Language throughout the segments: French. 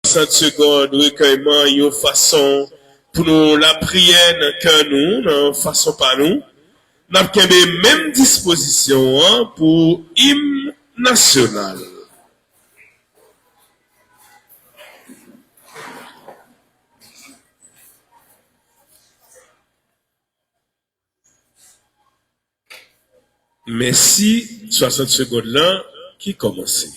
60 secondes recueillement, une façon pour nous la prière que nous, façon par nous. Nous avons la même disposition pour hymne national. Merci, 60 secondes là, qui commence.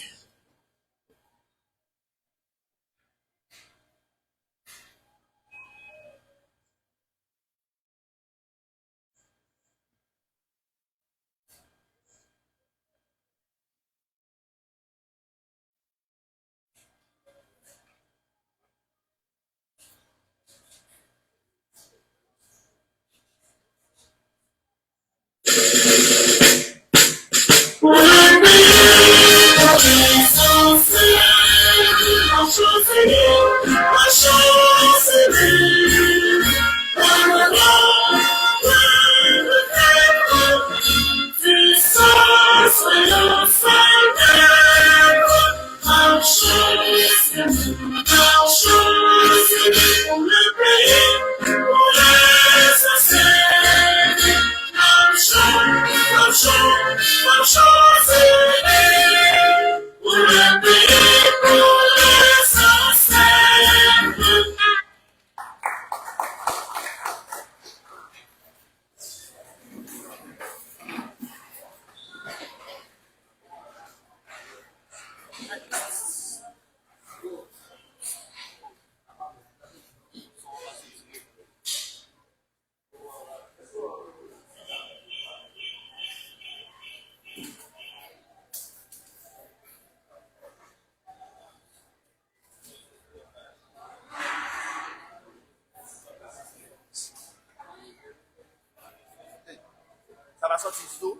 Ça va sortir du tout.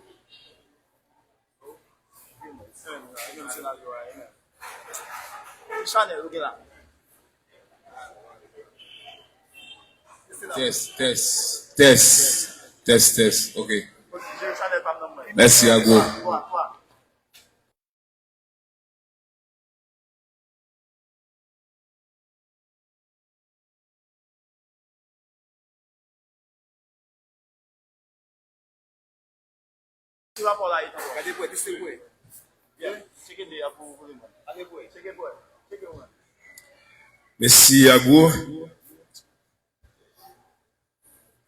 Chanel, ok là. Test. Ok. Merci, Ago. Tu vas pour là, regardez pour être secoué. Bien, checkez des pour le monde. Allez pour, checkez pour. Merci, Ago.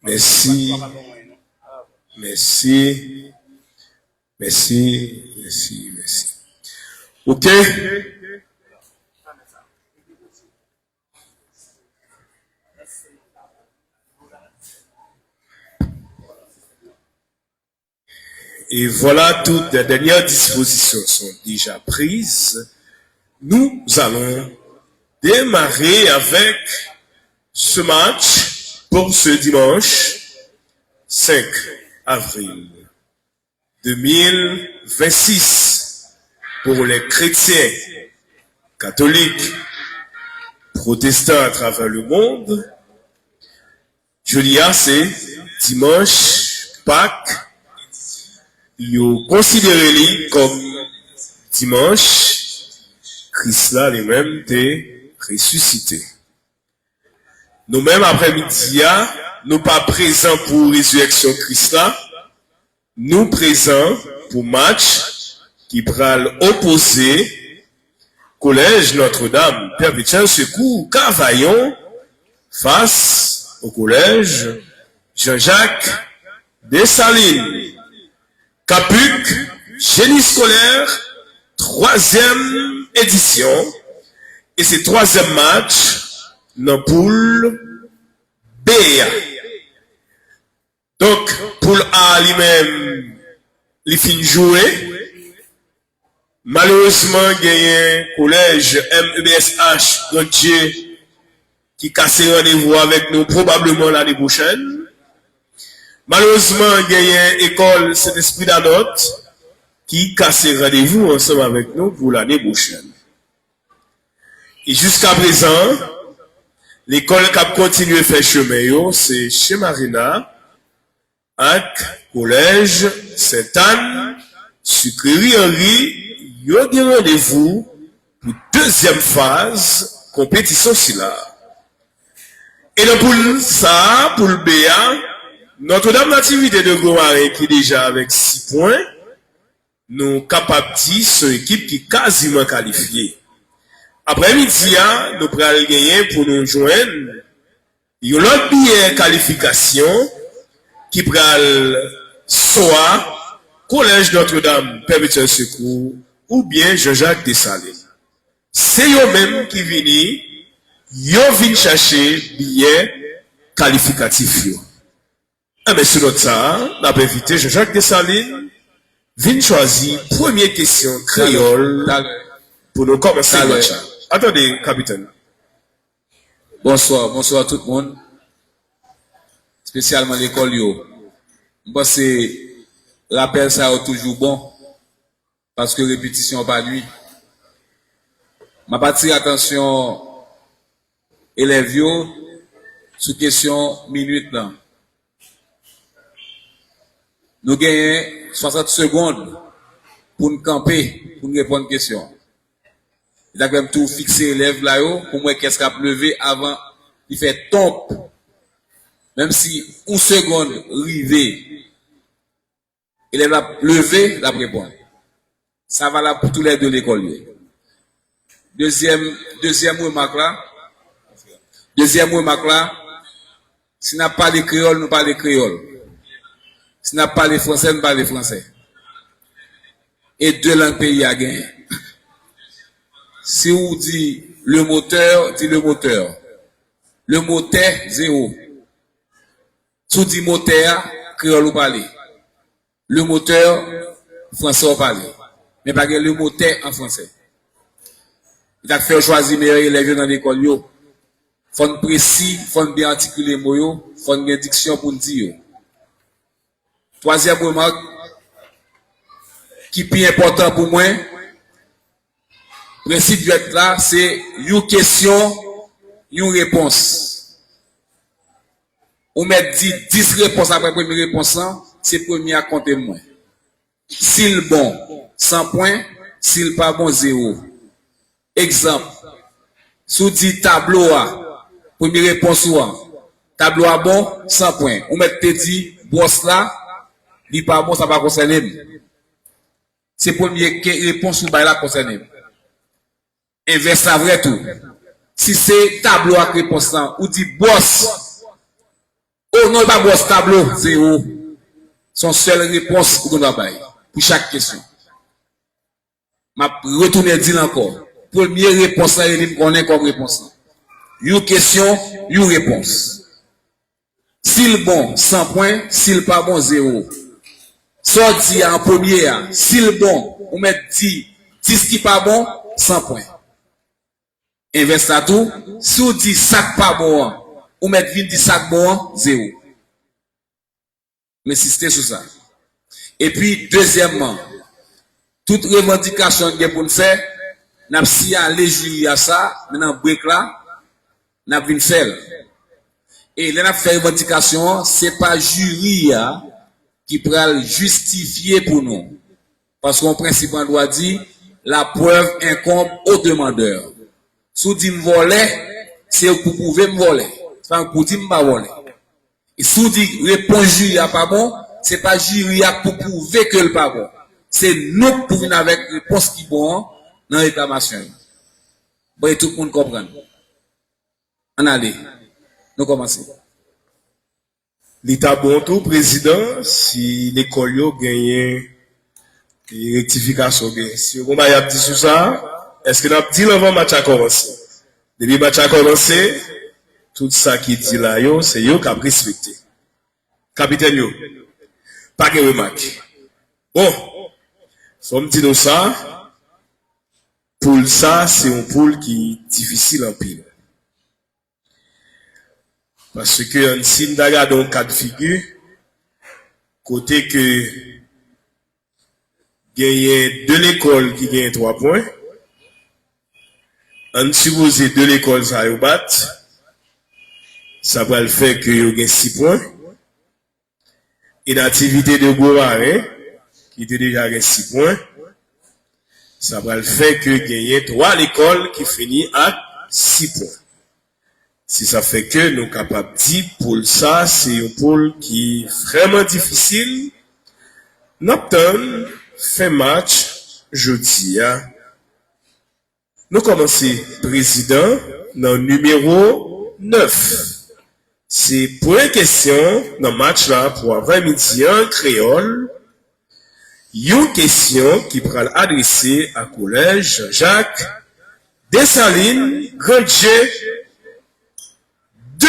Merci. Ok. Et voilà, toutes les dernières dispositions sont déjà prises. Nous allons démarrer avec ce match pour ce dimanche 5 avril 2026 pour les chrétiens catholiques, protestants à travers le monde. Julia, c'est dimanche Pâques. Ils considéré comme dimanche, Christ là lui-même est ressuscité. Nous-mêmes après-midi, nous pas présents pour résurrection Christ là, nous présents pour match qui pral opposer collège Notre-Dame, Perpétuel Secours, Cavaillon, face au collège Jean-Jacques Dessalines. Capuc, génie scolaire, 3e édition, et c'est 3e match dans poule B. Donc, poule A lui-même, il finit jouer. Malheureusement, il y a un collège MEBSH Gautier qui casse rendez-vous avec nous probablement l'année prochaine. Malheureusement, il y a une école Saint-Esprit d'Anote qui casse rendez-vous ensemble avec nous pour l'année prochaine. Et jusqu'à présent, l'école qui a continué à faire chemin, c'est chez Marina, avec collège Sainte-Anne, Sucrerie Henri, il y a des rendez-vous pour deuxième phase compétition si là. Et donc pour ça, pour le BA, Notre-Dame Nativité de Gomaré qui est déjà avec 6 points, nous capables de dire c'est une équipe qui est quasiment qualifiée. Après-midi, nous pourrons gagner pour nous joindre. Il y a l'autre billet qualification qui prend soit Collège Notre-Dame Perpétuel Secours ou bien Jean-Jacques Dessalines. C'est eux-mêmes qui viennent, ils viennent chercher billet qualificatif. Mais sur notre ça, on a invité Jean-Jacques Dessalines, vient choisir première question créole pour nous commencer le match. Attendez, capitaine. Bonsoir tout le monde. Spécialement l'école yo. Moi c'est rappel ça est toujours bon parce que répétition pas nuit. Ma partie attention élèves yo sous question minute là. Nous gagnons 60 secondes pour nous camper, pour nous répondre aux questions. Il a quand même tout fixé l'élève là-haut pour moi qu'est-ce qu'a levé avant il fait top. Même si une seconde rivée, il a levé la répondre. Ça va là pour tous les deux l'école. Deuxième remarque là. Si n'a pas de créole, nous parlons créole. Si n'a pas de français, nous parlons français. Et deux langues pays à gagner. Si vous dites le moteur, dit le moteur. Le moteur, 0. Si vous dites moteur, créole ou parler. Le moteur, français ou parler. Mais pas le moteur en français. Il a fait choisir meilleur élève dans l'école. Faut précis, faut bien articuler mots, faut une diction pour dire. Troisième remarque, qui est plus important pour moi, le principe du être là, c'est une question, une réponse. On met 10 réponses après la première réponse, c'est premier à compter moins. S'il bon, 100 points, s'il pas bon, 0. Exemple, sous dit tableau A, première réponse A, tableau A bon, 100 points. On met te dit, boss là, il pas bon, ça va concerner. C'est première réponse ou bah là concerné. Inverse à vrai tout. Si c'est tableau à réponse là, ou dit boss, oh non, pas boss, tableau, 0. Son seule réponse pour nous pour chaque question. Ma retourner dire encore. Première réponse là, il connaît comme réponse. Une question, une réponse. S'il bon, 100 points, s'il pas bon, 0. Sorti en premier, s'il bon, on met 10 qui pas bon, 100 points. Inverse à tout, si on dit sac pas bon, on met 20 sac bon, 0. Mais insister sur ça. Et puis, deuxièmement, toute revendication que pour nous faire, n'a si aller jury à ça, maintenant break là, n'a vu faire. Et là n'a fait revendication, c'est pas jury qui pourra justifier pour nous. Parce qu'en principe, on doit dire, la preuve incombe au demandeur. Si vous dites me voler, c'est pour prouver me voler. C'est pas pour dire me pas voler. Et si vous dites réponse jury à pas bon, c'est pas jury pour prouver que le pas bon. C'est nous pour venir avec réponse qui bon dans la réclamation. Bon, tout le monde comprend. On allez. Nous commençons. L'État bon tout, président, si l'école yo gagne rectification bien. Si on va dire sur ça, est-ce que nous avons dit avant match a commencé? Depuis match a commencé, tout ça qui dit là, c'est yo qui a respecté. Capitaine yo, pas de remarque. Bon, si on dit ça, pour ça, c'est un poule qui est difficile en pile. Parce que en signe d'aga dans le cas de figure, côté que gagne de l'école qui gagne 3 points, en supposé de l'école ça y bat, ça va le faire que y gagne 6 points. Et l'activité de Gomaré, qui était déjà gagne 6 points, ça va le faire que gagne 3 l'école qui finit à 6 points. Si ça fait que nous sommes capables de dire pour ça, c'est un pôle qui est vraiment difficile. Nous fait match jeudi. Nous commençons président dans le numéro 9. C'est pour une question dans le match là pour avant-midi en créole. Une question qui pourra adresser à collège Jacques Dessalines Grandje 2.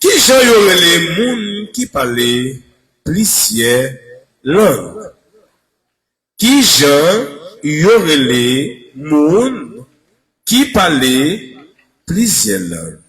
Qui j'en y aurait les moun qui parlaient plusieurs langues? Qui j'en y aurait les moun qui parlaient plusieurs langues?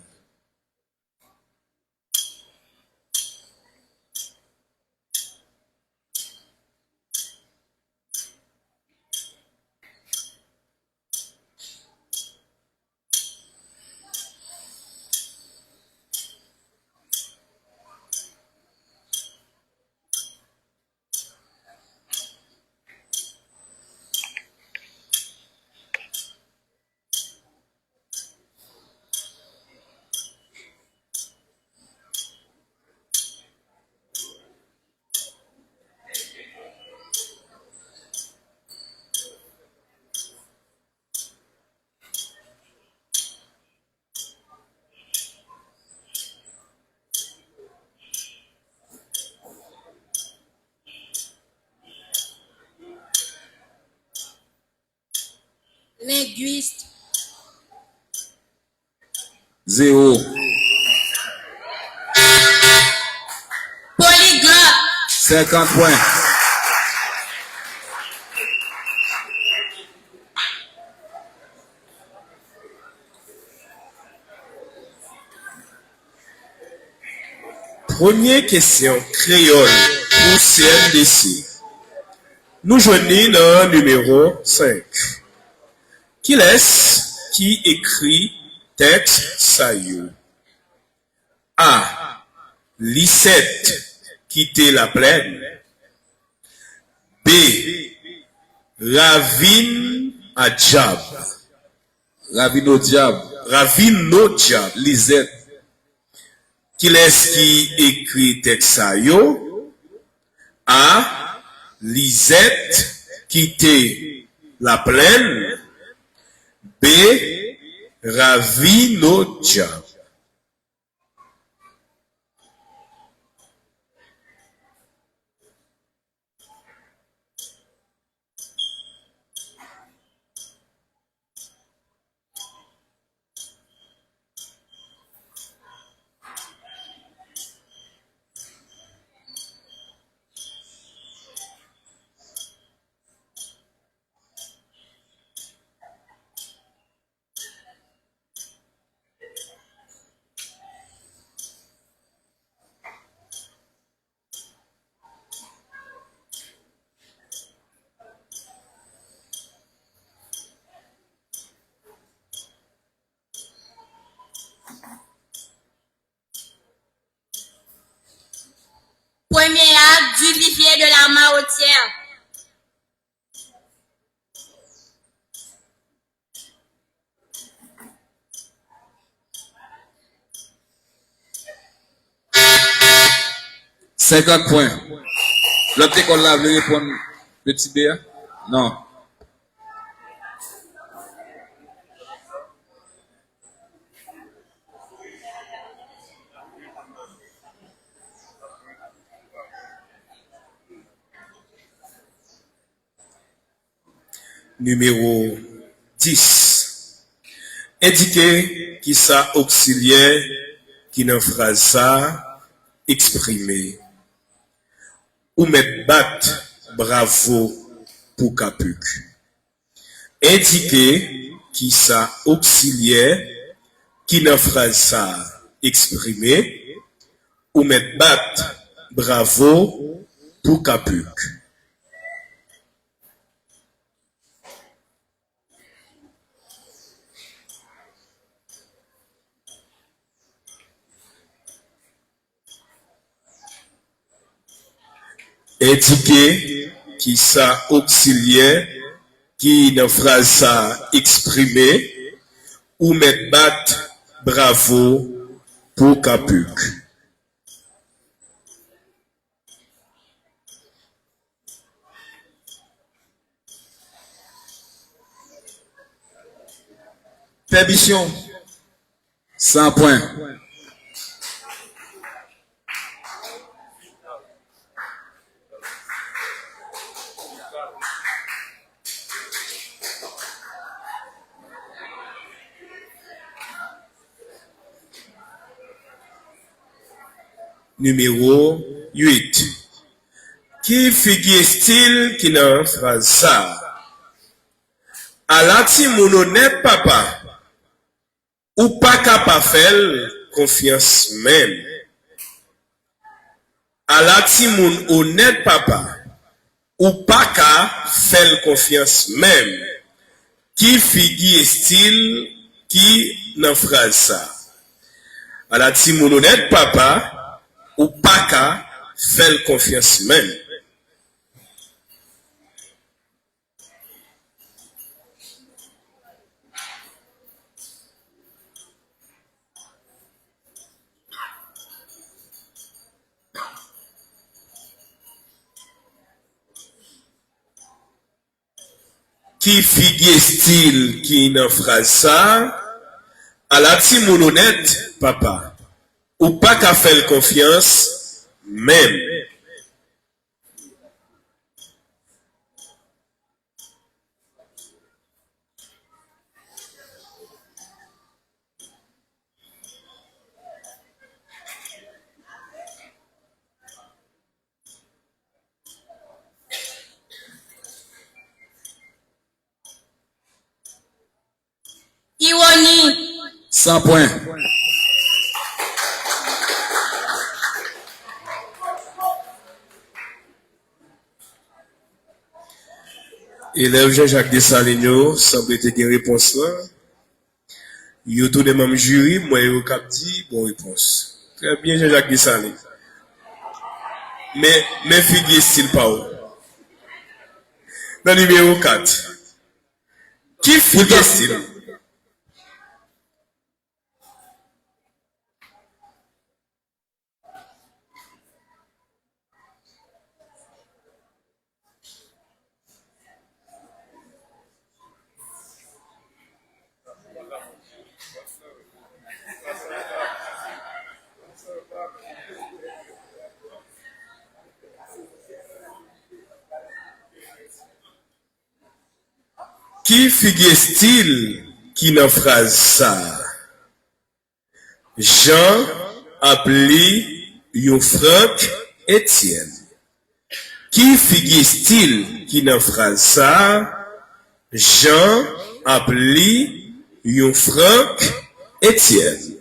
Linguiste. 0. Polyglotte. 50 points. Première question créole pour CNDC. Nous joignons dans le numéro 5. Qui est-ce qui écrit texte ça yo? A. Lisette quitter la plaine. B. Ravine à Diab. Ravino Diable. Ravine Diab. Lisette. Qui est-ce qui écrit texte ça yo? A. Lisette quitter la plaine. B. Ravino Diab. Premier acte du vivier de la Mahotière. « 50 points. L'autre école là, veut répondre petit B? Non. Numéro 10. Indiquez qui ça auxiliaire qui dans phrase ça exprimé. Ou mettre bat bravo pour Capuc. Indiquez qui ça auxiliaire qui dans phrase ça exprimé. Ou mettre bat bravo pour Capuc. Indiquer qui ça auxiliaire qui dans phrase ça exprimé ou met bat bravo pour Capuc. Permission. 100 points. Numéro 8. Qui figure style qui n'a phrase ça? À la mon honnête papa, ou pas capable faire confiance même. À la mon honnête papa, ou pas capable faire confiance même. Qui figure style qui n'a phrase ça? À la mon honnête papa, ou pas qu'à faire confiance même. Qui figure style qui n'en phrase ça, à la mon honnête papa, ou pas qu'à faire confiance même. Ironie. 100 points. Élève Jean-Jacques Dessalines, semble être une réponse là. Il y a tout de même jury, moi, il y a dit, bonne réponse. Très bien, Jean-Jacques Dessalines. Mais figure style pas où. Dans le numéro 4. Qui figure style? Qui figure style qui n'a phrase ça? Jean appelé yon Franck Etienne. Qui figure style qui n'a phrase ça? Jean appelé yon Franck Etienne.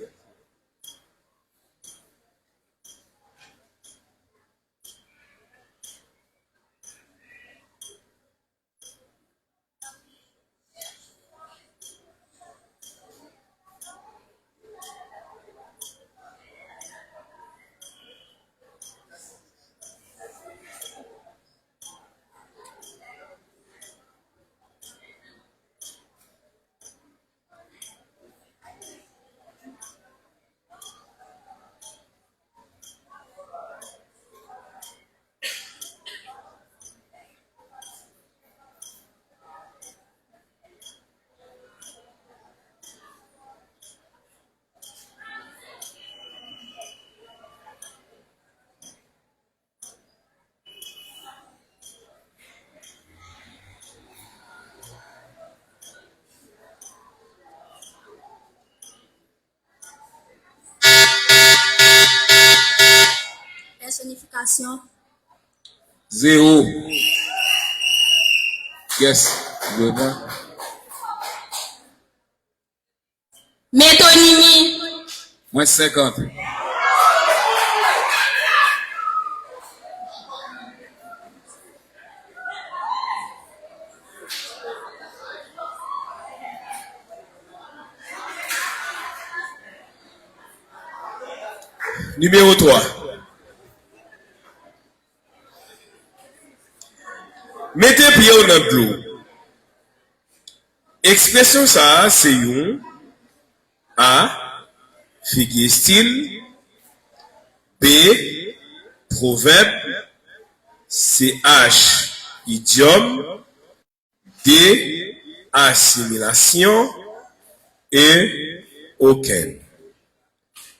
Personnification. 0. Yes. Métonymie. Moins 50. Numéro 3. Mettez pied dans l'eau. Expression ça, c'est une figure style. B, proverbe. CH, idiome. D, assimilation. Et aucun.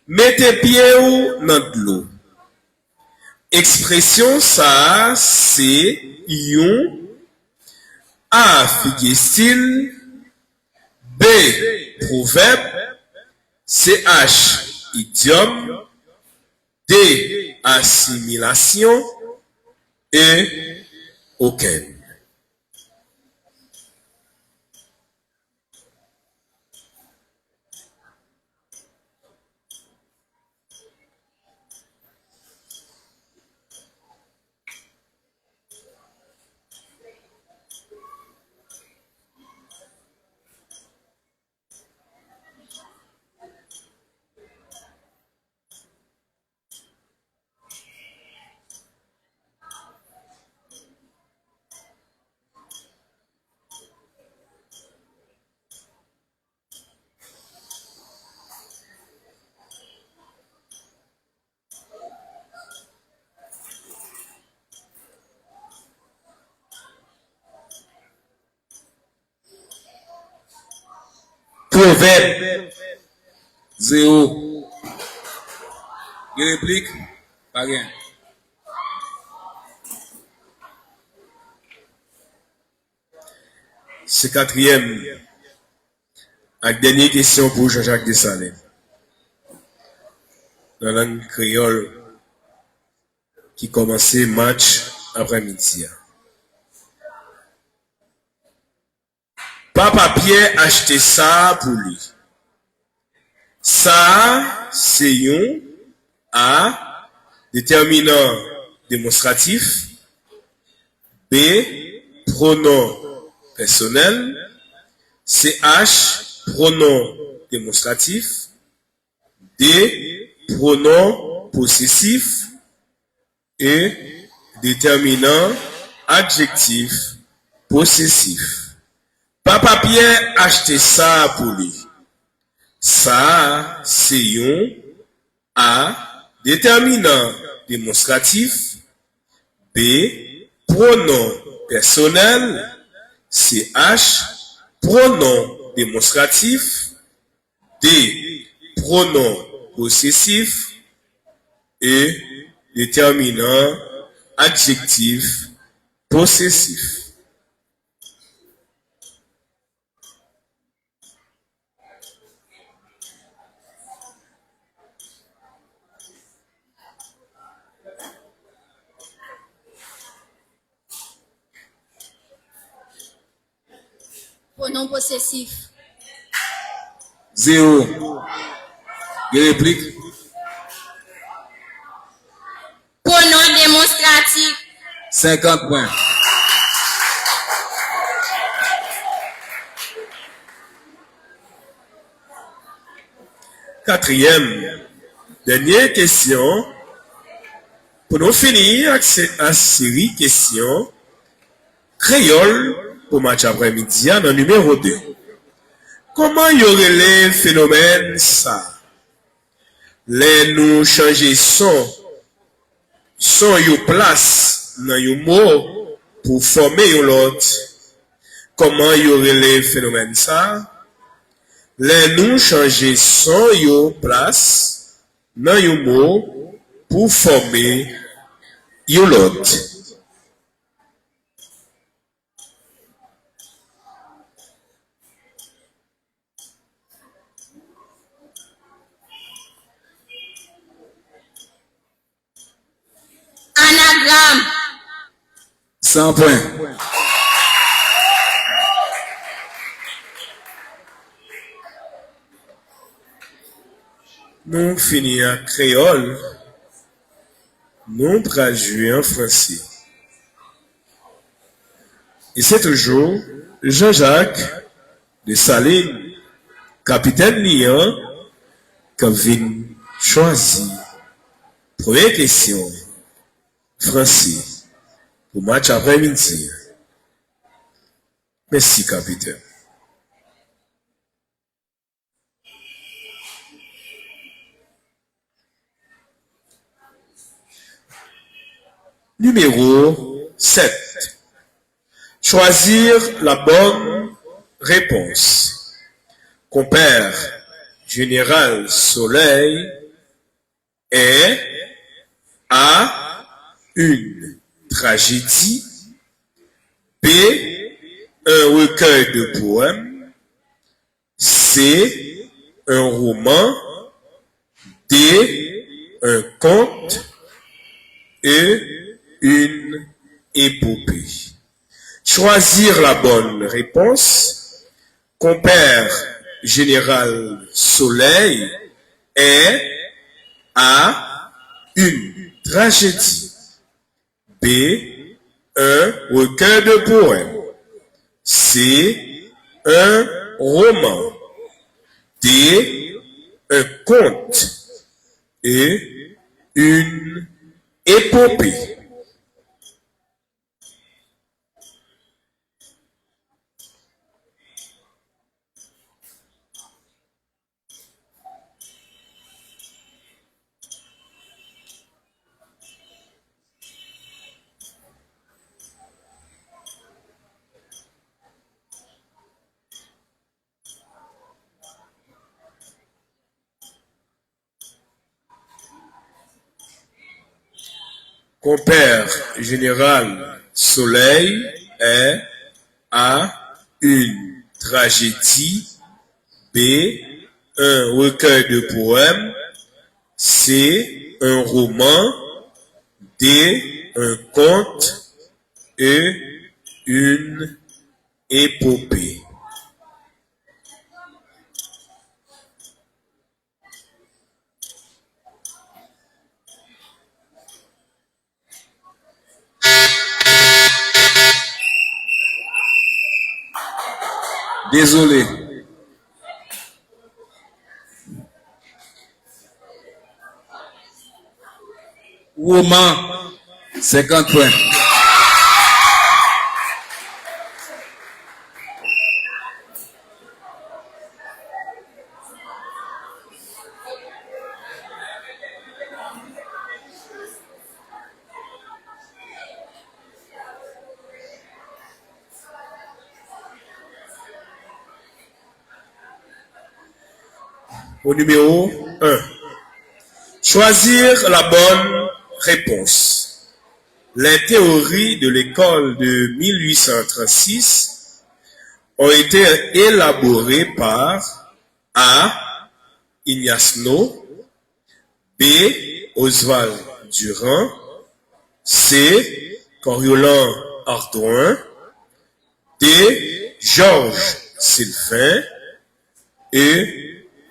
Mettez pied ou dans de l'eau. Expression ça, c'est yon. A, figure style. B, proverbe. CH, idiome. D, assimilation. Et aucun. Proverbe. 0. Il réplique? Pas rien. C'est quatrième. Avec dernière question pour Jean-Jacques Dessalines. Dans la langue créole qui commençait match après-midi. Papa Pierre acheté ça pour lui. Ça, c'est un A, déterminant démonstratif. B, pronom personnel. CH, pronom démonstratif. D, pronom possessif. Et déterminant adjectif possessif. Papa Pierre acheté ça pour lui. Ça, c'est un A, déterminant démonstratif. B, pronom personnel. CH, pronom démonstratif. D, pronom possessif. Et déterminant adjectif possessif. Pronom possessif. 0. Il réplique? Pronom démonstratif. 50 points. Quatrième, dernière question. Pour nous finir avec cette série de questions, créole pour match après-midi, dans le numéro 2. Comment y aurait les phénomènes ça? Les nous changer son y place dans un mot pour former l'autre. Comment y aurait les phénomènes ça? Les nous changer son y place dans un mot pour former l'autre. Anagramme. 100 points. Nous finissons en créole, nous traduisons en français. Et c'est toujours Jean-Jacques Dessalines, capitaine Lyon, qui vient choisir. Première question, français, pour match après-midi. Merci, capitaine. Numéro 7. Choisir la bonne réponse. Compère général Soleil est A. Une tragédie. B. Un recueil de poèmes. C. Un roman. D. Un conte. E. Une épopée. Choisir la bonne réponse. Compère général Soleil est A. Une tragédie. B. Un recueil de poèmes. C. Un roman. D. Un conte. Et une épopée. Compère général Soleil est A. Une tragédie. B. Un recueil de poèmes. C. Un roman. D. Un conte. E. Une épopée. Désolé. Roman, 50 points. Au numéro 1. Choisir la bonne réponse. Les théories de l'école de 1836 ont été élaborées par A. Ignazno, B. Oswald Durand, C. Coriolan Hardouin, D. Georges Sylvain et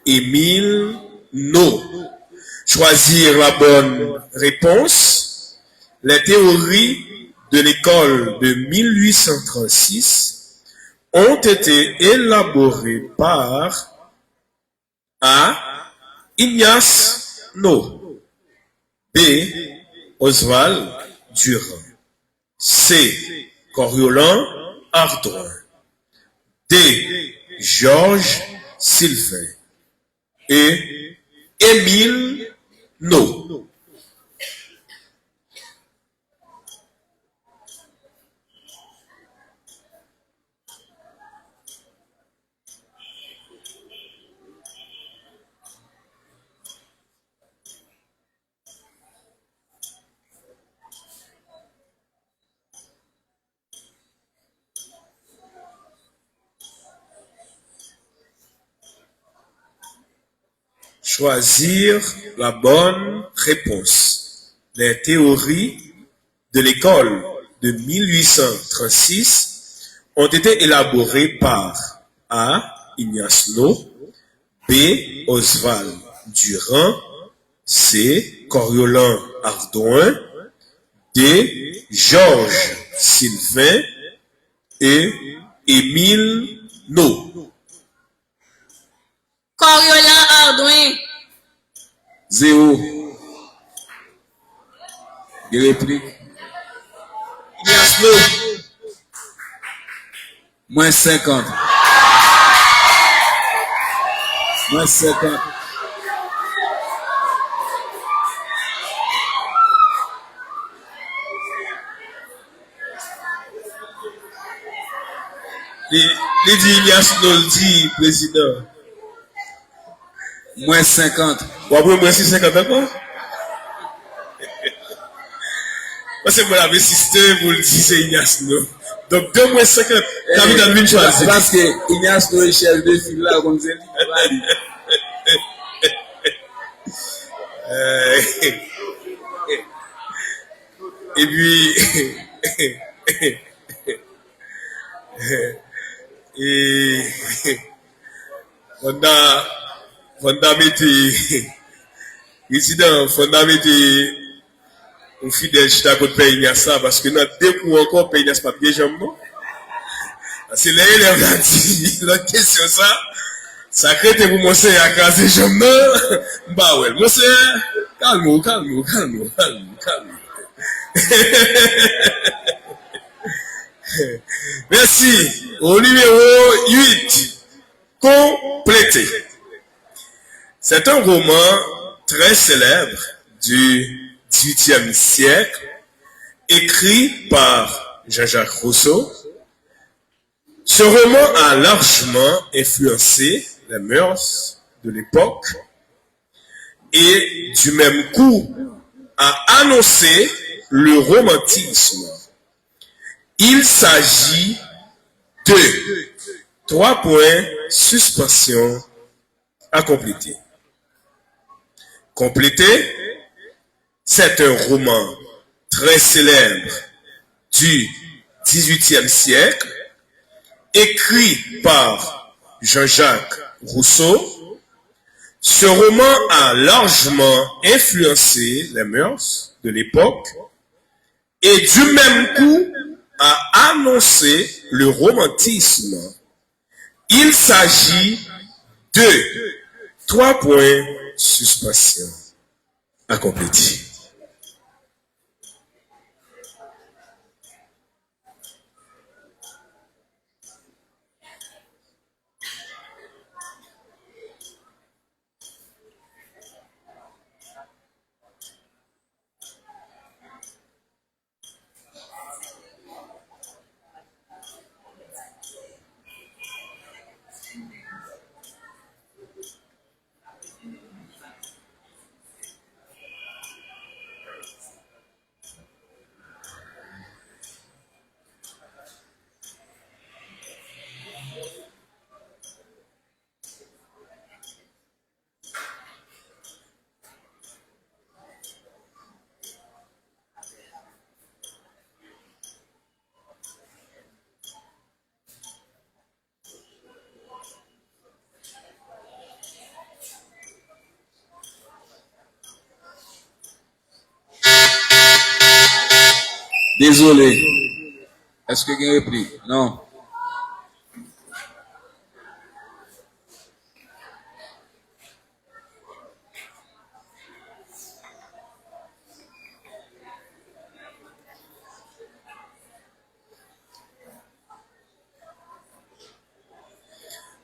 Émile No. Choisir la bonne réponse. Les théories de l'école de 1836 ont été élaborées par A. Ignace No, B. Oswald Durand, C. Coriolan Hardouin, D. Georges Sylvain et Émile No. Choisir la bonne réponse. Les théories de l'école de 1836 ont été élaborées par A. Ignazno, B. Oswald Durand, C. Coriolan Hardouin, D. Georges Sylvain et Émile No. Coriolan Hardouin. 0. Des répliques. Ignazno. Moins 50. Moins 50. Il dit Ignace Noldi, président. Moins 50. Bon, après, moi, 50 encore. Parce que vous l'avez assisté, vous le dites, c'est Ignace Noldi. Donc, 2 moins 50, capitaine vient choisir. Parce que Ignace Noldi, chef de file là, comme c'est lui. Et puis, et fondamenté, président, fondamenté, on fidèle, je t'accorde payer Ignace parce que notre deux coups encore, payer Ignace pas bien jamais, non? C'est l'élève a dit, l'autre question ça crée pour moi, c'est à casser jamais, non? Bah ouais, moi c'est, calme. Merci. Au numéro 8, complété. C'est un roman très célèbre du XVIIIe siècle, écrit par Jean-Jacques Rousseau. Ce roman a largement influencé les mœurs de l'époque et du même coup a annoncé le romantisme. Il s'agit de 3 points suspension à compléter. Compléter, c'est un roman très célèbre du XVIIIe siècle, écrit par Jean-Jacques Rousseau. Ce roman a largement influencé les mœurs de l'époque et du même coup a annoncé le romantisme. Il s'agit de 3 points suspension à compléter. Désolé. Est-ce que vous avez réplique? Non.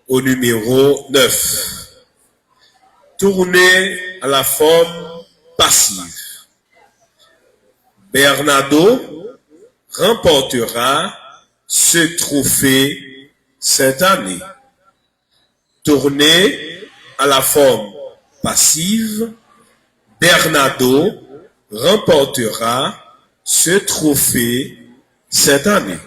Au numéro 9. Tourner à la forme passive. Bernardo remportera ce trophée cette année. Tourner à la forme passive. Bernardo remportera ce trophée cette année.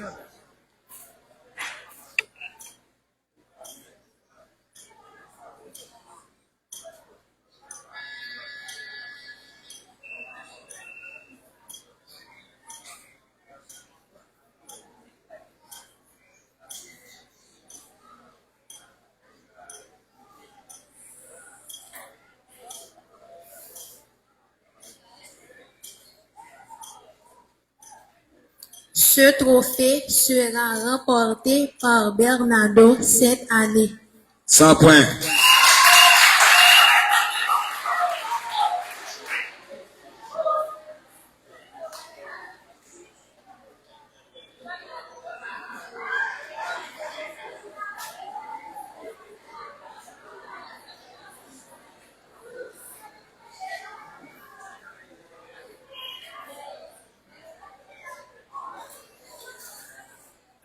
Ce trophée sera remporté par Bernardo cette année. 100 points.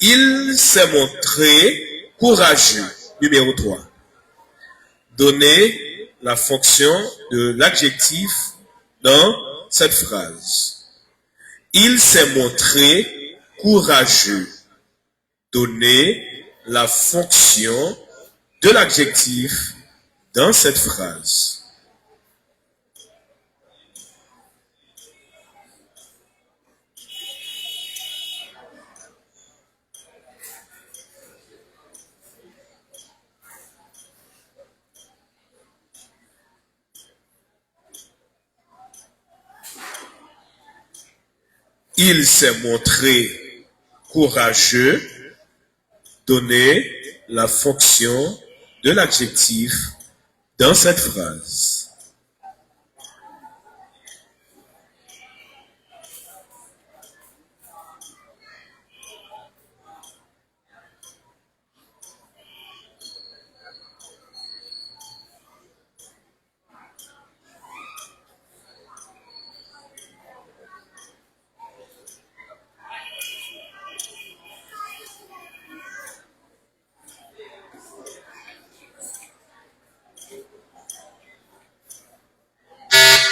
Il s'est montré courageux. Numéro 3. Donnez la fonction de l'adjectif dans cette phrase. Il s'est montré courageux. Donnez la fonction de l'adjectif dans cette phrase. Il s'est montré courageux. Donnez la fonction de l'adjectif dans cette phrase.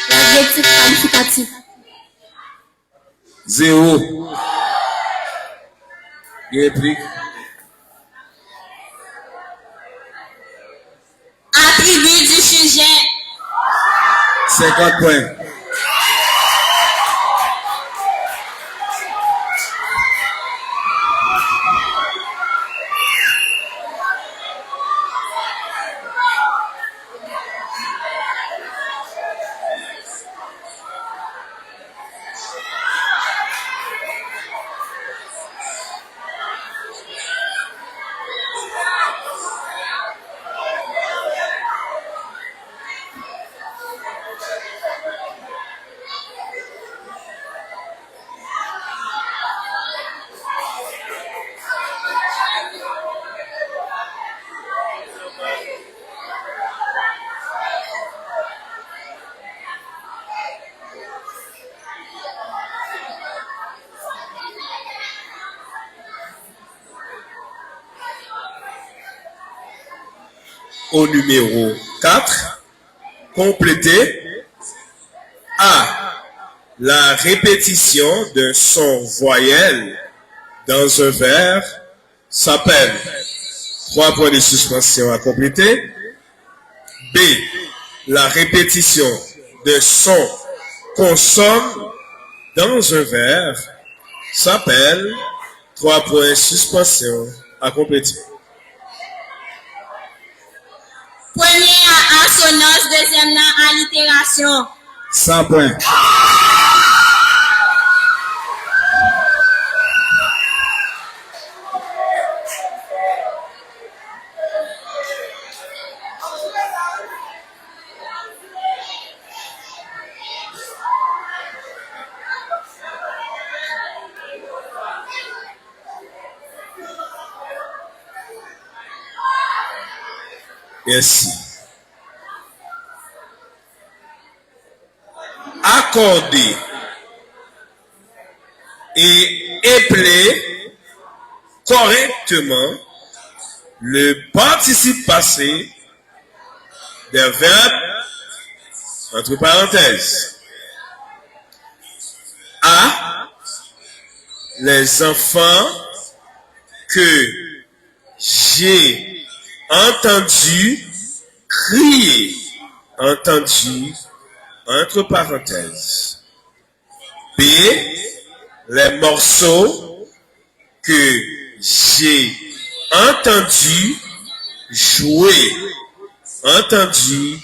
L'adjectif qualificatif. 0. Réplique. Attribut du sujet. 50 points. Au numéro 4, complétez A. La répétition d'un son voyelle dans un vers s'appelle. 3 points de suspension à compléter. B. La répétition d'un son consonne dans un vers s'appelle. 3 points de suspension à compléter. Premier à assonance, deuxième à allitération. 100 points. Merci. Accorder et épeler correctement le participe passé des verbes entre parenthèses. A. Les enfants que j'ai entendu crier. Entendu entre parenthèses. B. Les morceaux que j'ai entendu jouer. Entendu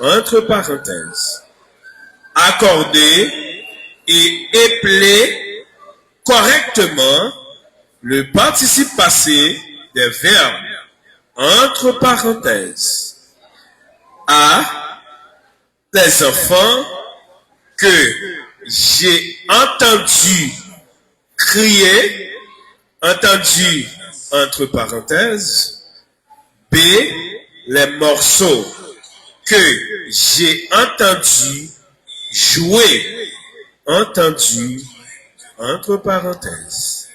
entre parenthèses. Accorder et épeler correctement le participe passé des verbes entre parenthèses. A. Les enfants que j'ai entendu crier, entendu entre parenthèses. B. Les morceaux que j'ai entendu jouer, entendu entre parenthèses.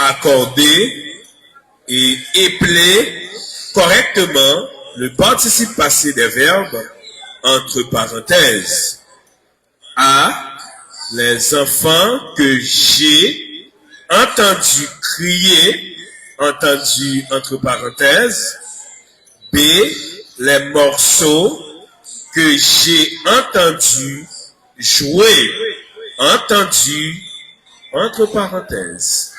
accorder et épeler correctement le participe passé des verbes entre parenthèses. A. Les enfants que j'ai entendu crier, entendu entre parenthèses. B. Les morceaux que j'ai entendu jouer, entendu entre parenthèses.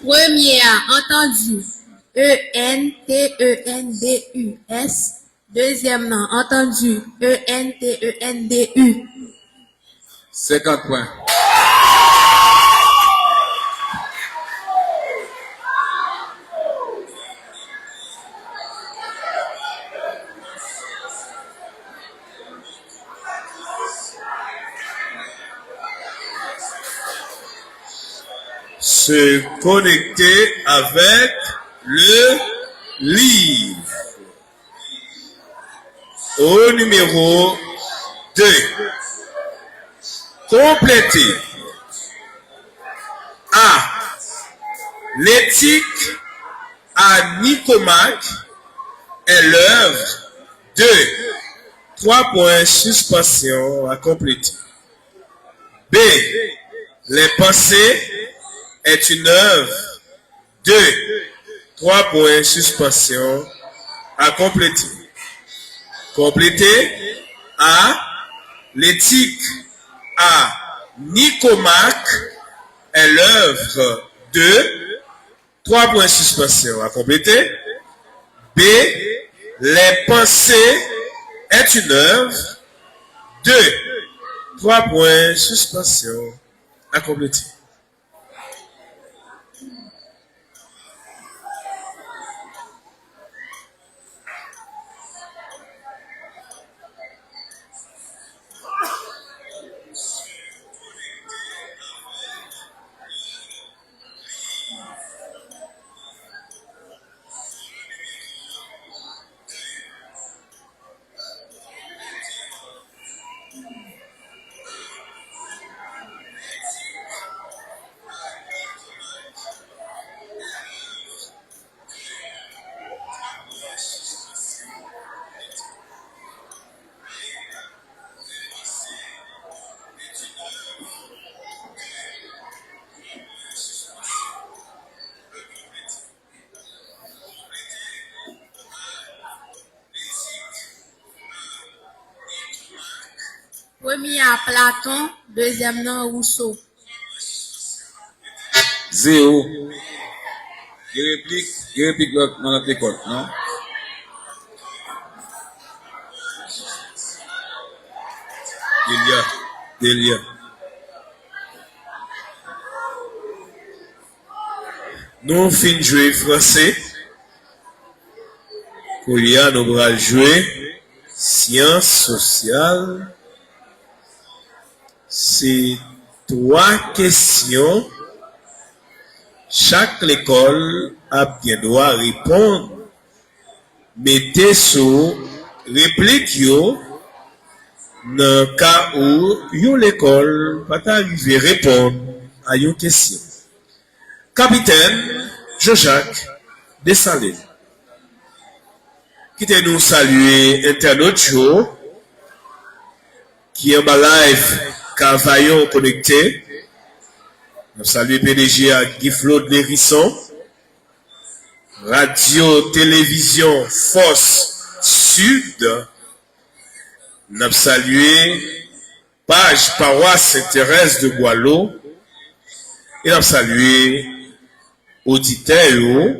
Premier entendu. E-N-T-E-N-D-U-S. Deuxième nom, entendu. E-N-T-E-N-D-U. 50 points. Se connecter avec le livre. Au numéro 2. Compléter. A. L'éthique à Nicomaque est l'œuvre de 3 points suspension à compléter. B. Les pensées est une œuvre de 3 points suspension à compléter. Compléter. A. L'éthique à Nicomaque est l'œuvre de 3 points suspension à compléter. B. Les pensées est une œuvre de 3 points suspension à compléter. Premier à Platon, deuxième nom Rousseau. 0. Il réplique dans notre école, non? Delia. Nous fin jouer français. Koulia, nous allons jouer sciences sociales. C'est 3 questions. Chaque école a bien droit répondre. Mettez sous réplique yo dans le cas où l'école va arriver à répondre à une question. Capitaine Jean-Jacques Dessalines, qui nous saluer internautes qui est en live Cavaillon connecté. Nous saluons PDG à Guy-Claude Lérisson. Radio Télévision Force Sud. Nous saluons page paroisse Sainte-Thérèse de Boileau. Et nous saluons auditeurs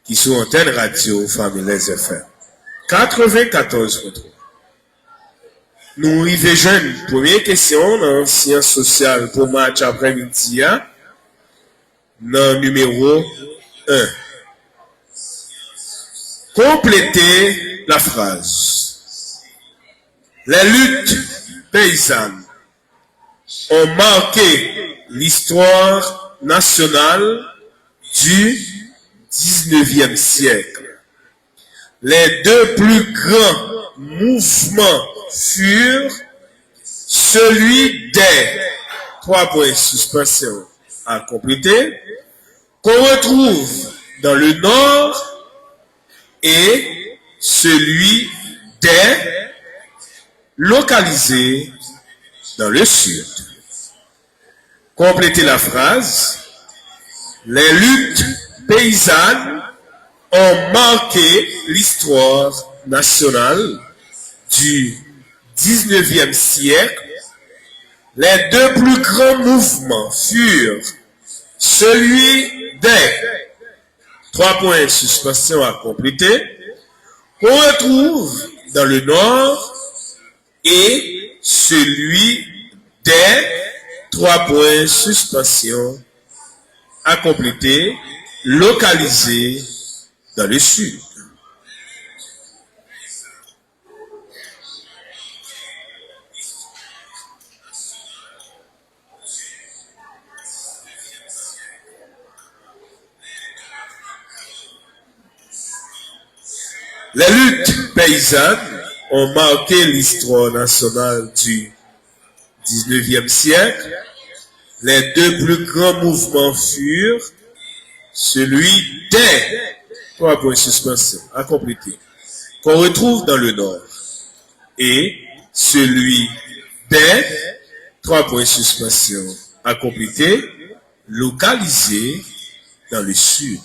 qui sont antenne radio Famille FM. 94.3. Nous arrivons jeunes. Première question dans sciences sociales pour match après-midi. Dans numéro 1. Complétez la phrase. Les luttes paysannes ont marqué l'histoire nationale du 19e siècle. Les deux plus grands mouvements furent celui des 3 points suspension à compléter, qu'on retrouve dans le nord, et celui des localisé dans le sud. Complétez la phrase. Les luttes paysannes ont marqué l'histoire nationale du 19e siècle. Les deux plus grands mouvements furent celui des 3 points suspension à compléter, qu'on retrouve dans le nord, et celui des 3 points suspension à compléter, localisé dans le sud. Les luttes paysannes ont marqué l'histoire nationale du 19e siècle. Les deux plus grands mouvements furent celui des 3 points suspension à compléter, qu'on retrouve dans le nord, et celui des 3 points suspension à compléter, localisé dans le sud.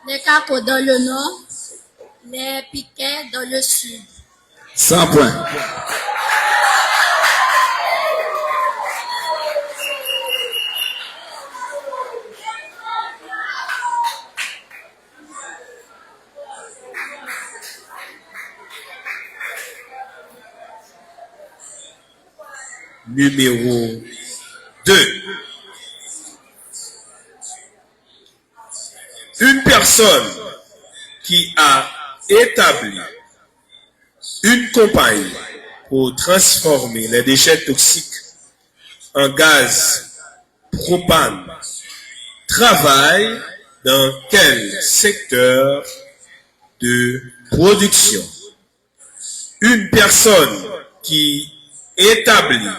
Les capots dans le nord, les piquets dans le sud. 100 points. Numéro 2. Une personne qui a établi une compagnie pour transformer les déchets toxiques en gaz propane travaille dans quel secteur de production? Une personne qui établit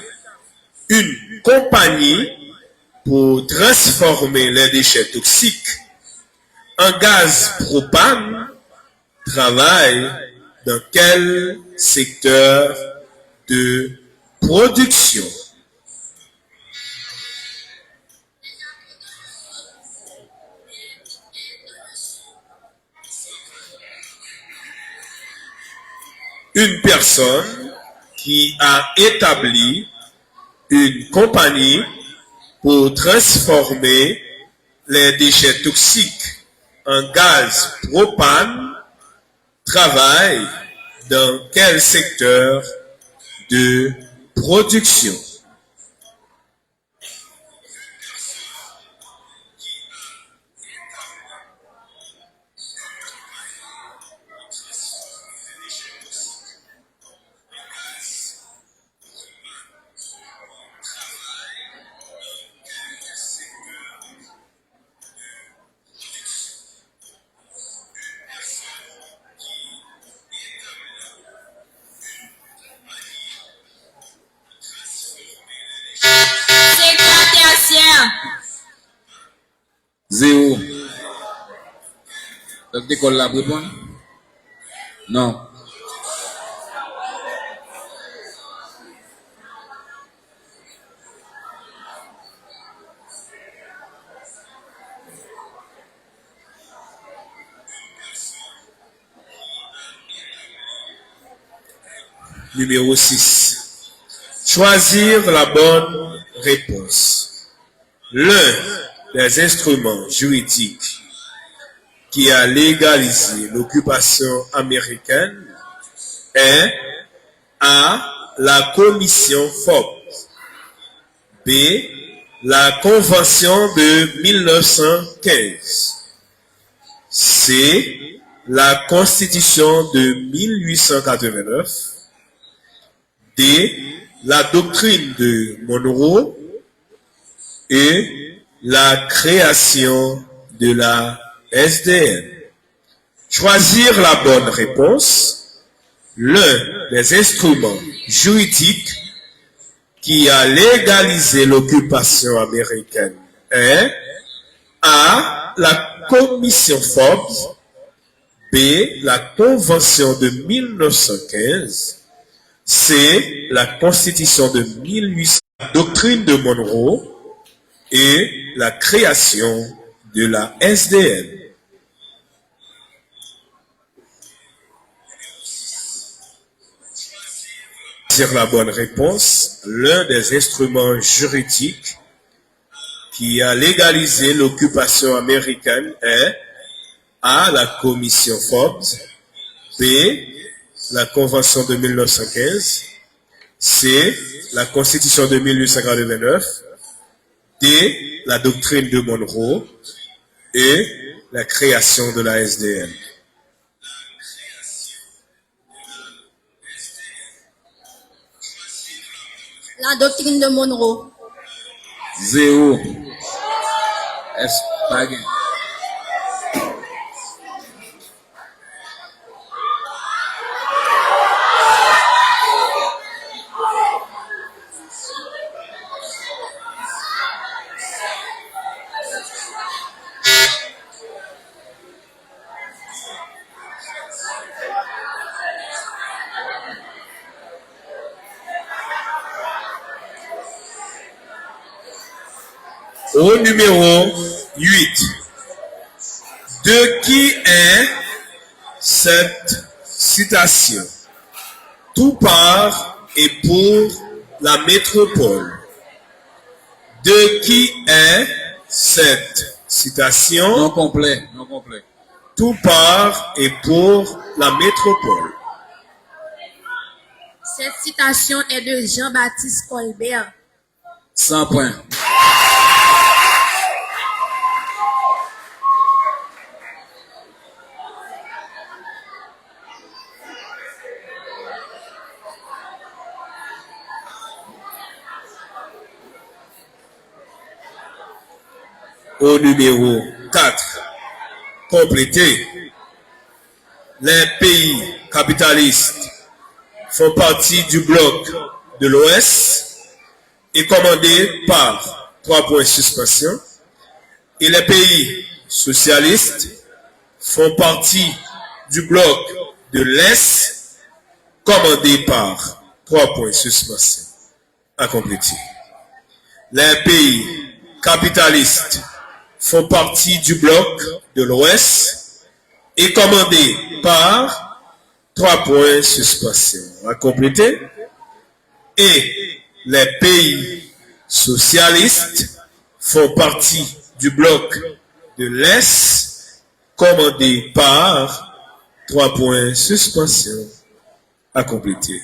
une compagnie pour transformer les déchets toxiques en gaz propane travaille dans quel secteur de production? Une personne qui a établi une compagnie pour transformer les déchets toxiques en gaz propane travaille dans quel secteur de production? Secteur tertiaire. 0. Donc, l'école là, répond? Non. Numéro 6. Choisir la bonne réponse. L'un des instruments juridiques qui a légalisé l'occupation américaine est A. La commission Forbes. B. La convention de 1915. C. La constitution de 1889. D. La doctrine de Monroe. Et la création de la SDN. Choisir la bonne réponse. L'un des instruments juridiques qui a légalisé l'occupation américaine est A. La commission Forbes. B. La convention de 1915. C. La constitution de 1800. La doctrine de Monroe. Et la création de la SDN. Sur la bonne réponse, l'un des instruments juridiques qui a légalisé l'occupation américaine est A. La commission Forbes. B. La convention de 1915. C. La constitution de 1889. D. La doctrine de Monroe. Et la création de la SDN. La doctrine de Monroe. 0. Est pas gain. Au numéro 8. De qui est cette citation? Tout part et pour la métropole. De qui est cette citation? Non complet. Non complet. Tout part et pour la métropole. Cette citation est de Jean-Baptiste Colbert. 100 points. Au numéro 4. Complété. Les pays capitalistes font partie du bloc de l'Ouest et commandés par 3 points suspension. Et les pays socialistes font partie du bloc de l'Est commandé par 3 points suspension. À compléter. Les pays capitalistes font partie du bloc de l'Ouest et commandés par 3 points suspension. À compléter. Et les pays socialistes font partie du bloc de l'Est commandé par 3 points suspension. À compléter.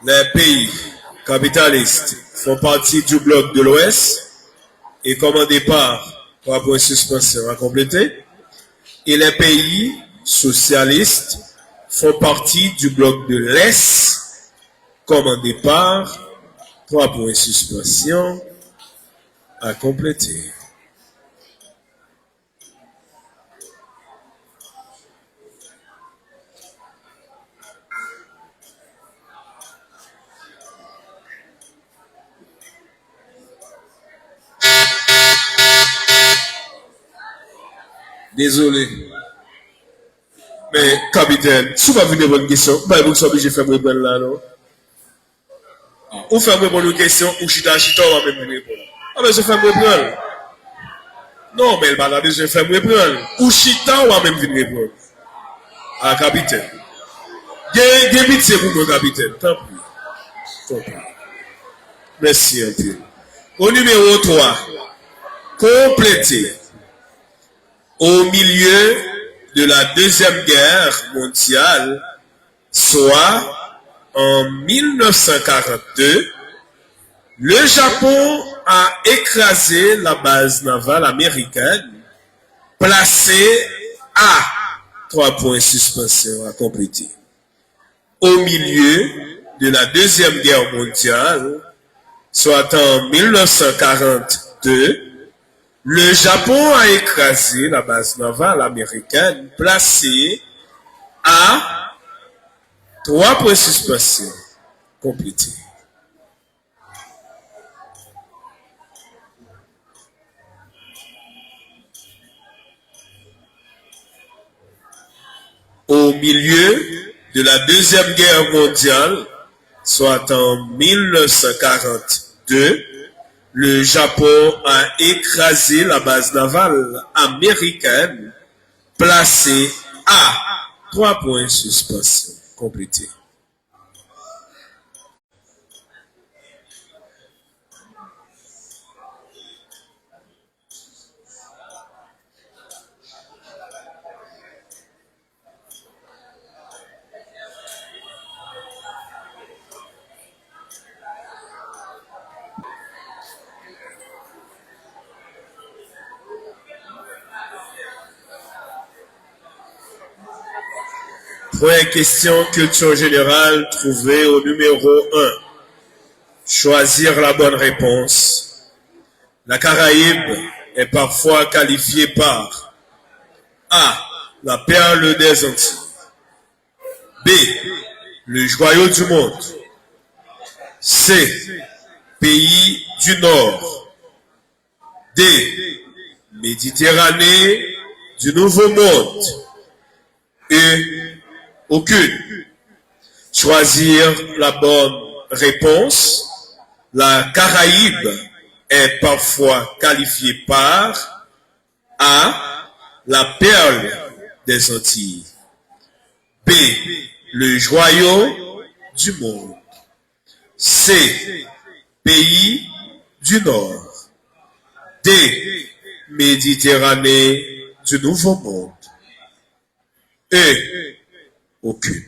Les pays capitalistes font partie du bloc de l'Ouest et commandés par 3 points suspension à compléter. Et les pays socialistes font partie du bloc de l'Est commandés par 3 points suspension à compléter. Désolé. Mais, capitaine, si vous avez une bonne question, vous êtes obligé de faire répondre là, non? Ou faire répondre une question, ou chita, on va même répondre. Ah, mais je fais répondre. Non, mais il va besoin de faire répondre. Ou chita, on va même venir répondre. Ah, capitaine. Gen pitié pour moi, capitaine. Tant pis. Tant pis. Merci un peu. Au numéro 3, compléter. Au milieu de la Deuxième Guerre mondiale, soit en 1942, le Japon a écrasé la base navale américaine placée à 3 points suspension à compléter. Au milieu de la Deuxième Guerre mondiale, soit en 1942, le Japon a écrasé la base navale américaine placée à 3 points suspension complétés. Au milieu de la Deuxième Guerre mondiale, soit en 1942, le Japon a écrasé la base navale américaine placée à 3 points suspension complétés. Première question, culture générale, trouvée au numéro 1. Choisir la bonne réponse. La Caraïbe est parfois qualifiée par A. La perle des Antilles. B. Le joyau du monde. C. Pays du Nord. D. Méditerranée du Nouveau Monde. E. Aucune. Choisir la bonne réponse. La Caraïbe est parfois qualifiée par A. La perle des Antilles. B. Le joyau du monde. C. Pays du Nord. D. Méditerranée du Nouveau Monde. E. Aucune.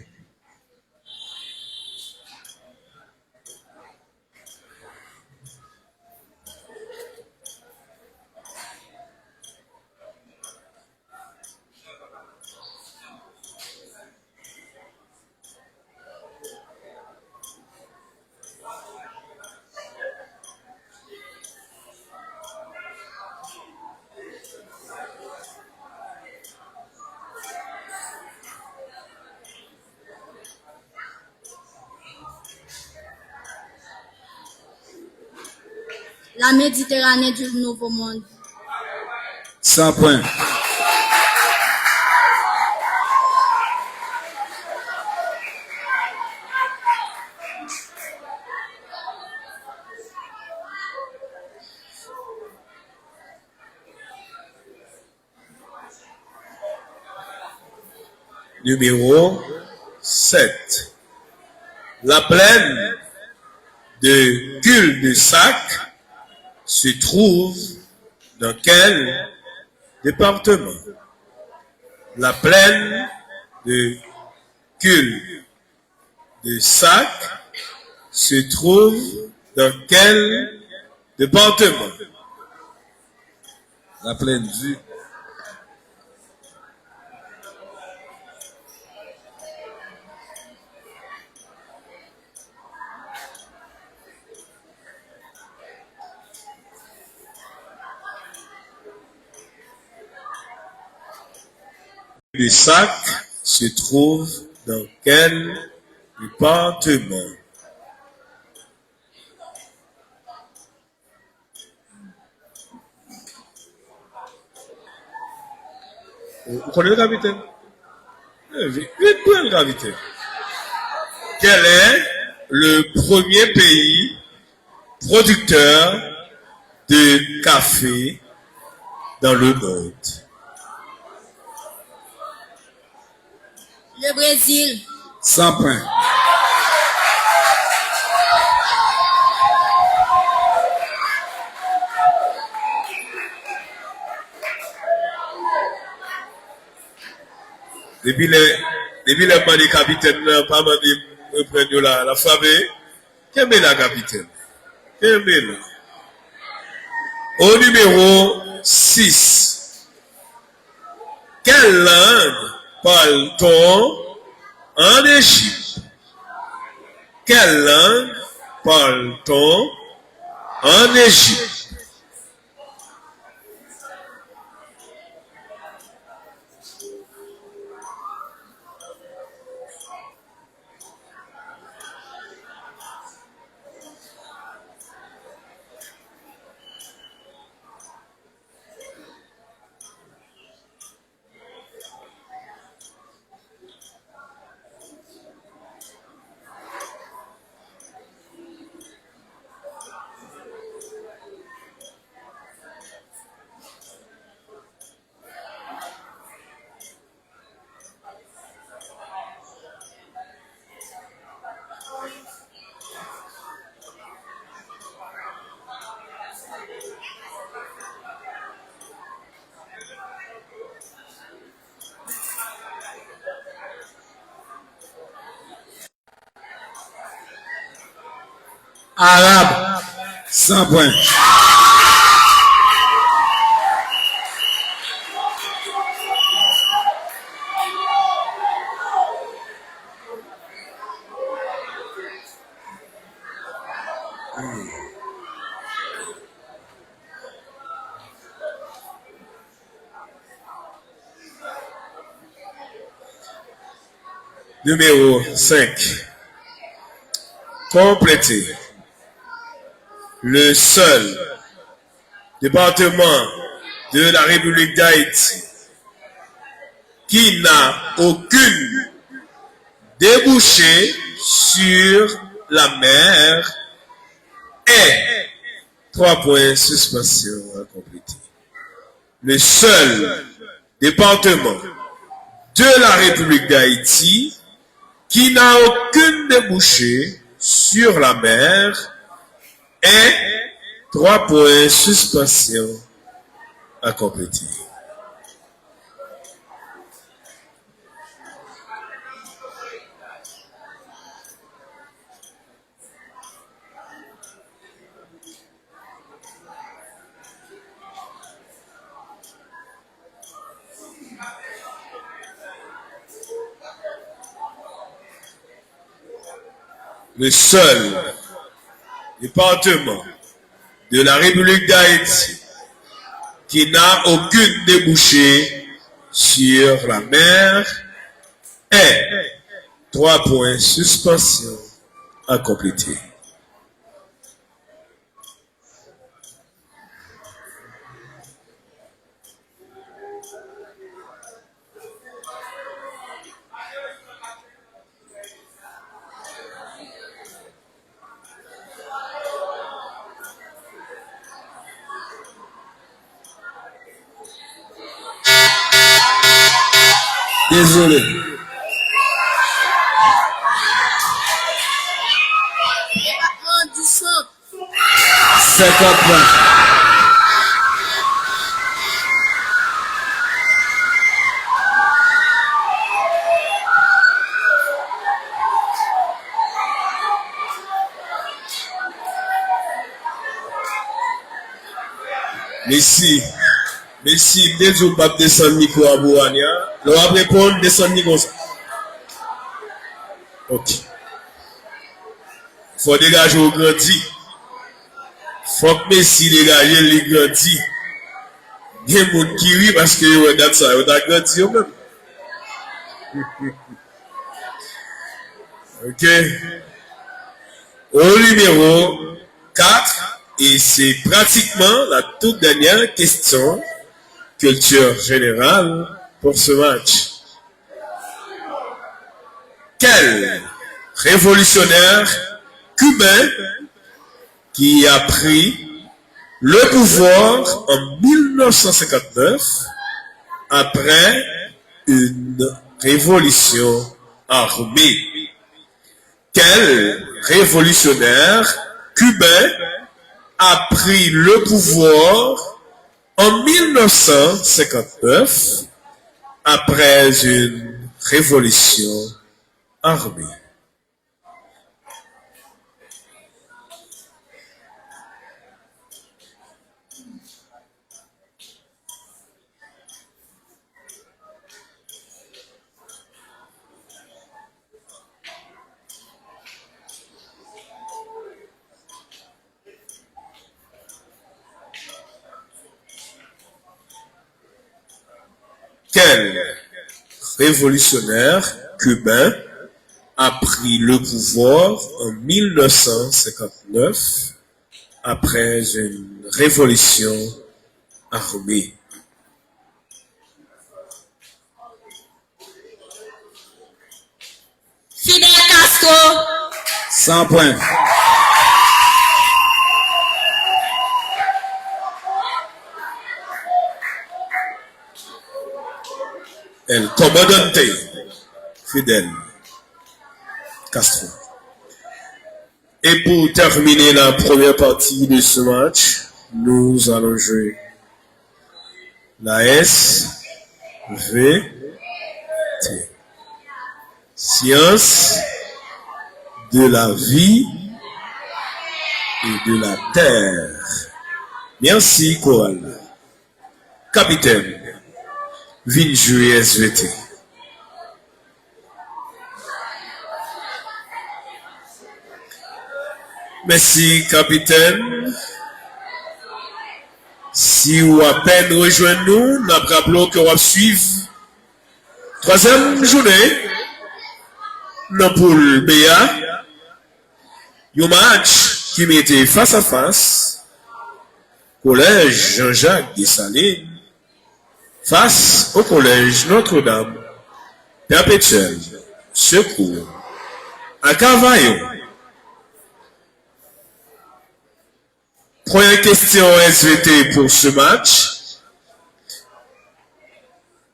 La Méditerranée du Nouveau Monde. 100 points. Numéro 7. La plaine de cul-de-sac se trouve dans quel département? La plaine de cul-de-sac se trouve dans quel département? La plaine du. Le sac se trouve dans quel département? Vous connaissez le capitaine? Vite, prends le capitaine. Quel est le premier pays producteur de café dans le monde? Le Brésil. 100 points. Depuis les bandits capitaines, pas bandits prennent la famille. Qu'est-ce que la capitaine? Qu'est-ce que au numéro 6, quelle langue parle-t-on en Égypte? Quelle langue parle-t-on en Égypte? Arabe. 100 points. Numéro 5. Complétez. Le seul département de la République d'Haïti qui n'a aucune débouchée sur la mer est 3 points suspension à compléter. Le seul département de la République d'Haïti qui n'a aucune débouchée sur la mer est 3 points suspension à compléter. Le seul département de la République d'Haïti qui n'a aucune débouchée sur la mer est 3 points suspension à compléter. Désolé. Département du Centre. 50 points. Messi, dès ou pas descendre micro à Bouania, l'on va répondre descendre micro ça. Ok. Faut dégager au grandi. Faut que Messi dégage les grandis. Il y a des gens qui rient parce que vous avez ça, vous avez grandi eux-mêmes. Ok. Au numéro 4, et c'est pratiquement la toute dernière question, culture générale, pour ce match. Quel révolutionnaire cubain qui a pris le pouvoir en 1959 après une révolution armée? Quel révolutionnaire cubain a pris le pouvoir en 1959 après une révolution armée? Quel révolutionnaire cubain a pris le pouvoir en 1959 après une révolution armée? Fidel Castro. 100 points. El comandante Fidel Castro. Et pour terminer la première partie de ce match, nous allons jouer la SVT. Science de la vie et de la terre. Merci, Coral. Capitaine, vin jouer SVT. Merci, capitaine. Si vous à peine rejoignez nous, nous rappelons que vous suivre troisième journée dans poule BA. Un match qui mettait face à face collège Jean-Jacques Dessalines face au collège Notre-Dame Perpétuel Secours à Cavaillon. Première question SVT pour ce match.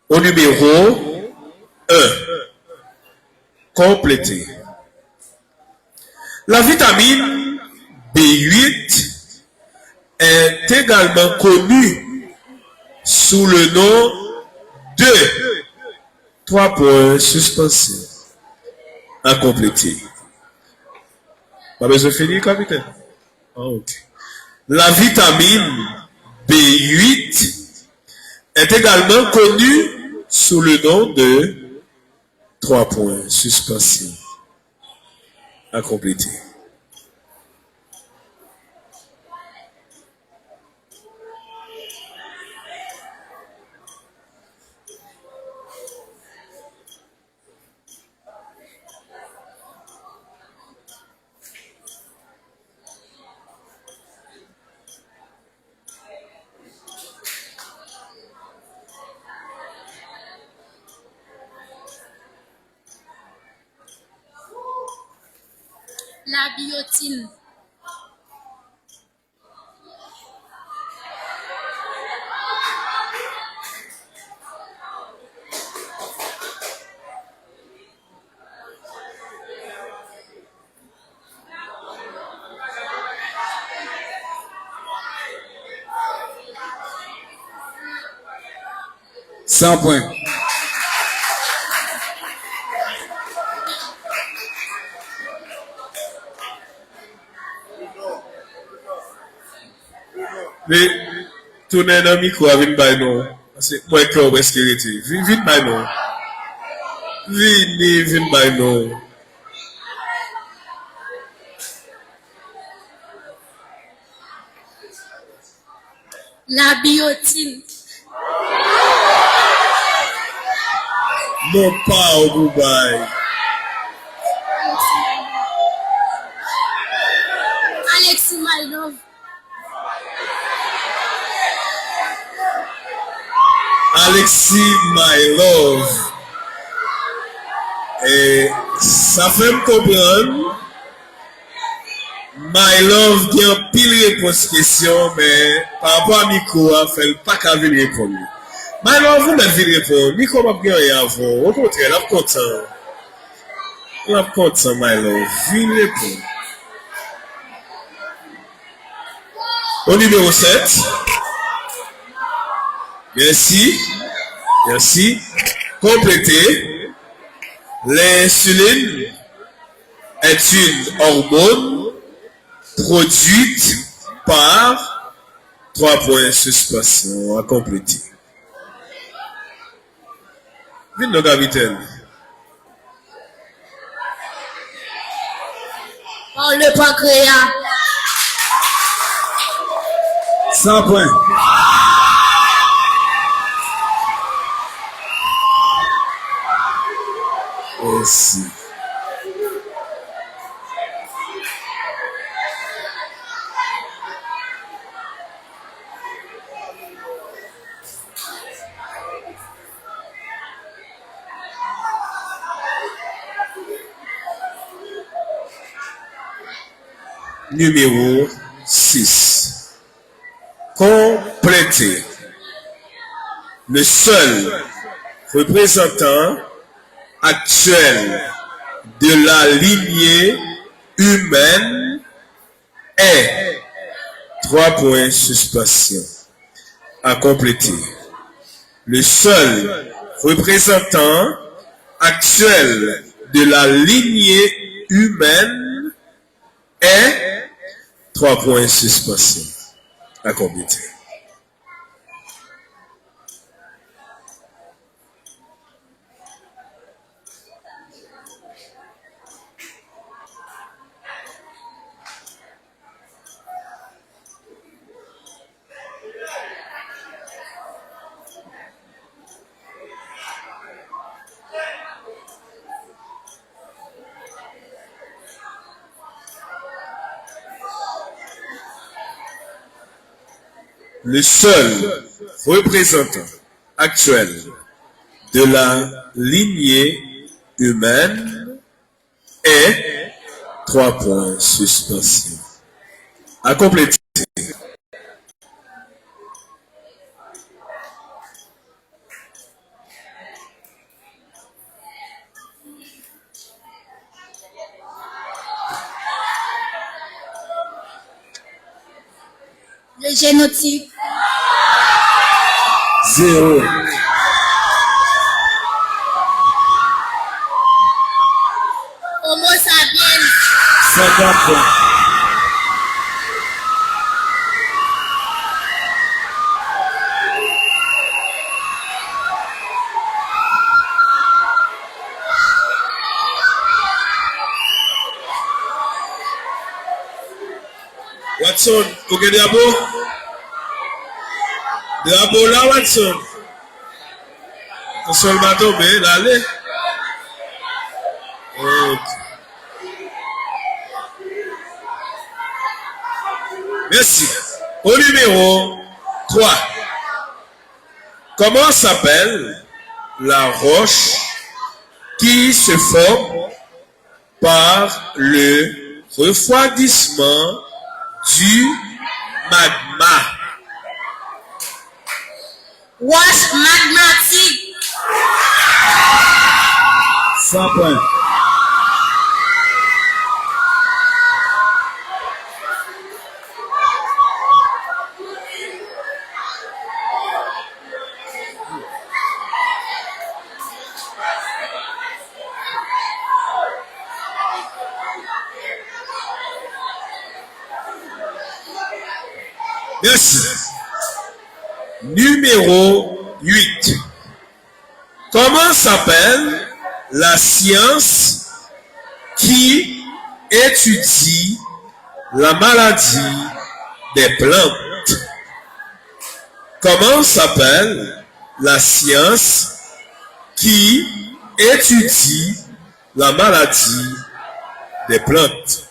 Au numéro 1. Complété. La vitamine B8 est également connue sous le nom de 3 points suspensifs à compléter. Pas besoin de finir, capitaine? Ok. La vitamine B8 est également connue sous le nom de 3 points suspensifs à compléter. La biotine. Cent points. Mais tournez dans le micro avec nous. C'est moi qui ai sécurité. Vite by nous. Vite by nous. La biotine. Non pas au Dubaï. Alexis Maïnov. Alexis, my love. Et ça fait me comprendre. My love, il y a pile réponse question, mais par rapport à Miko, il fait pas qu'à venir répondre. My love, vous m'avez répondre. Miko m'a bien avant. Au contraire, il est content. Il est content, my love. Venez répondre. Au numéro 7. Merci. Merci. Complétez. L'insuline est une hormone produite par 3 points suspension à compléter. Vite le capitaine. Par le pancréas. 100 points. Merci. Numéro 6. Compléter. Le seul représentant actuel de la lignée humaine est 3 points suspension à compléter. Le seul représentant actuel de la lignée humaine est 3 points suspension à compléter. Le seul représentant actuel de la lignée humaine est 3 points suspension à compléter. Le génotype. 0. Homo sapiens. 50 points. Watson, ok Diabo? Diabo là, Watson. Attention le bateau, mais là, allez. Ok. Merci. Au numéro 3. Comment s'appelle la roche qui se forme par le refroidissement du magma? Roche magmatique. 100 points. Merci. Numéro 8. Comment s'appelle la science qui étudie la maladie des plantes? Comment s'appelle la science qui étudie la maladie des plantes?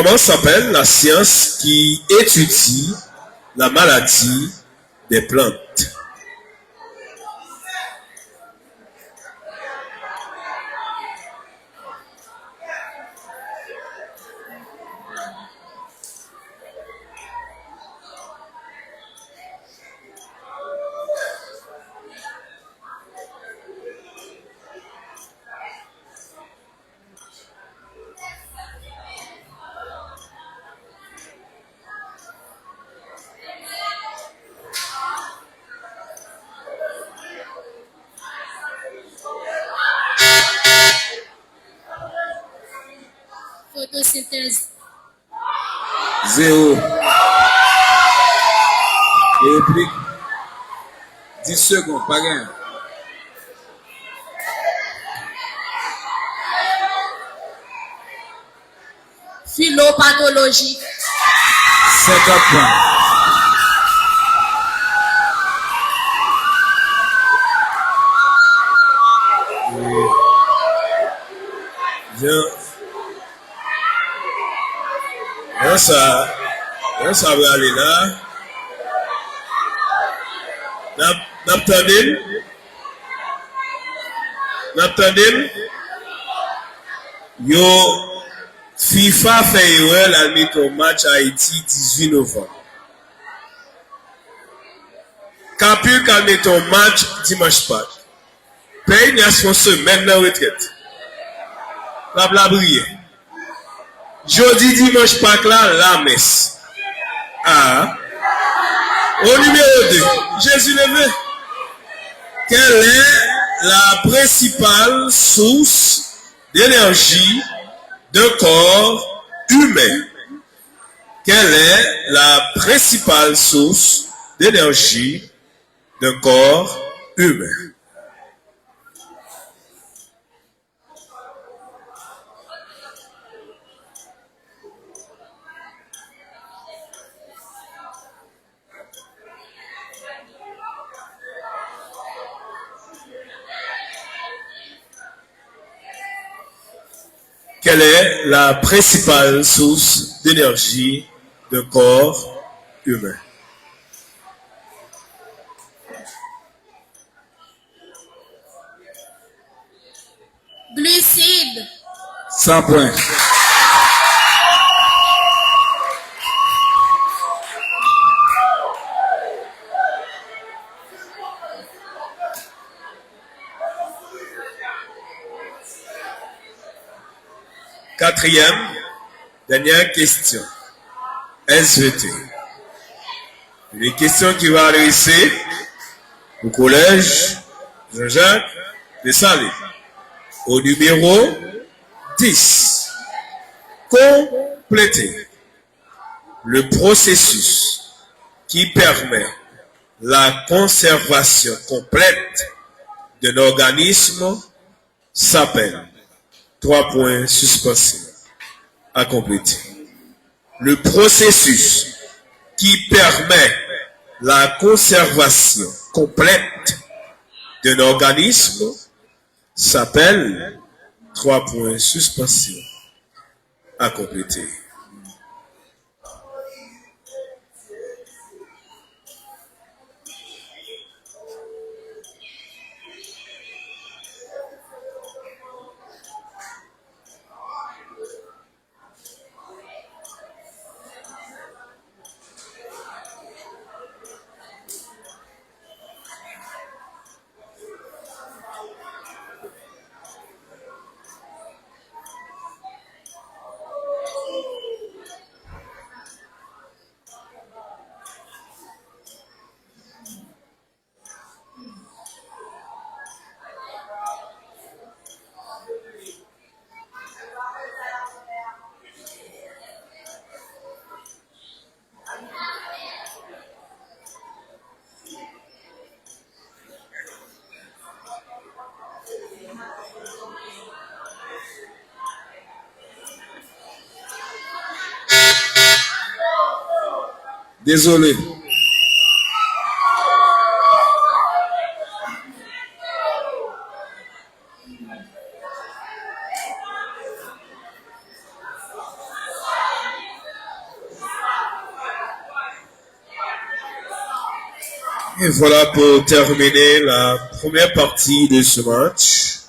Comment s'appelle la science qui étudie la maladie des plantes? Photosynthèse. 0. Réplique. 10 secondes, pas rien. Philopathologie. 50 points. Ça va aller là. N'attendez. Yo, FIFA fait la mis au match Haïti 18 novembre. Capu quand met au match dimanche pas. Pays n'y a son semaine de retraite. La briller. Jeudi dimanche pas là, la messe. Ah. Au numéro 2, Jésus levé. Quelle est la principale source d'énergie d'un corps humain? Quelle est la principale source d'énergie d'un corps humain? Quelle est la principale source d'énergie d'un corps humain? Glucides. 100 points. Quatrième, dernière question. SVT. Les questions qui vont adresser au collège Jean-Jacques de Salé. Au numéro 10. Complétez le processus qui permet la conservation complète d'un organisme s'appelle 3 points suspensifs à compléter. Le processus qui permet la conservation complète d'un organisme s'appelle 3 points suspensifs à compléter. Désolé. Et voilà pour terminer la première partie de ce match.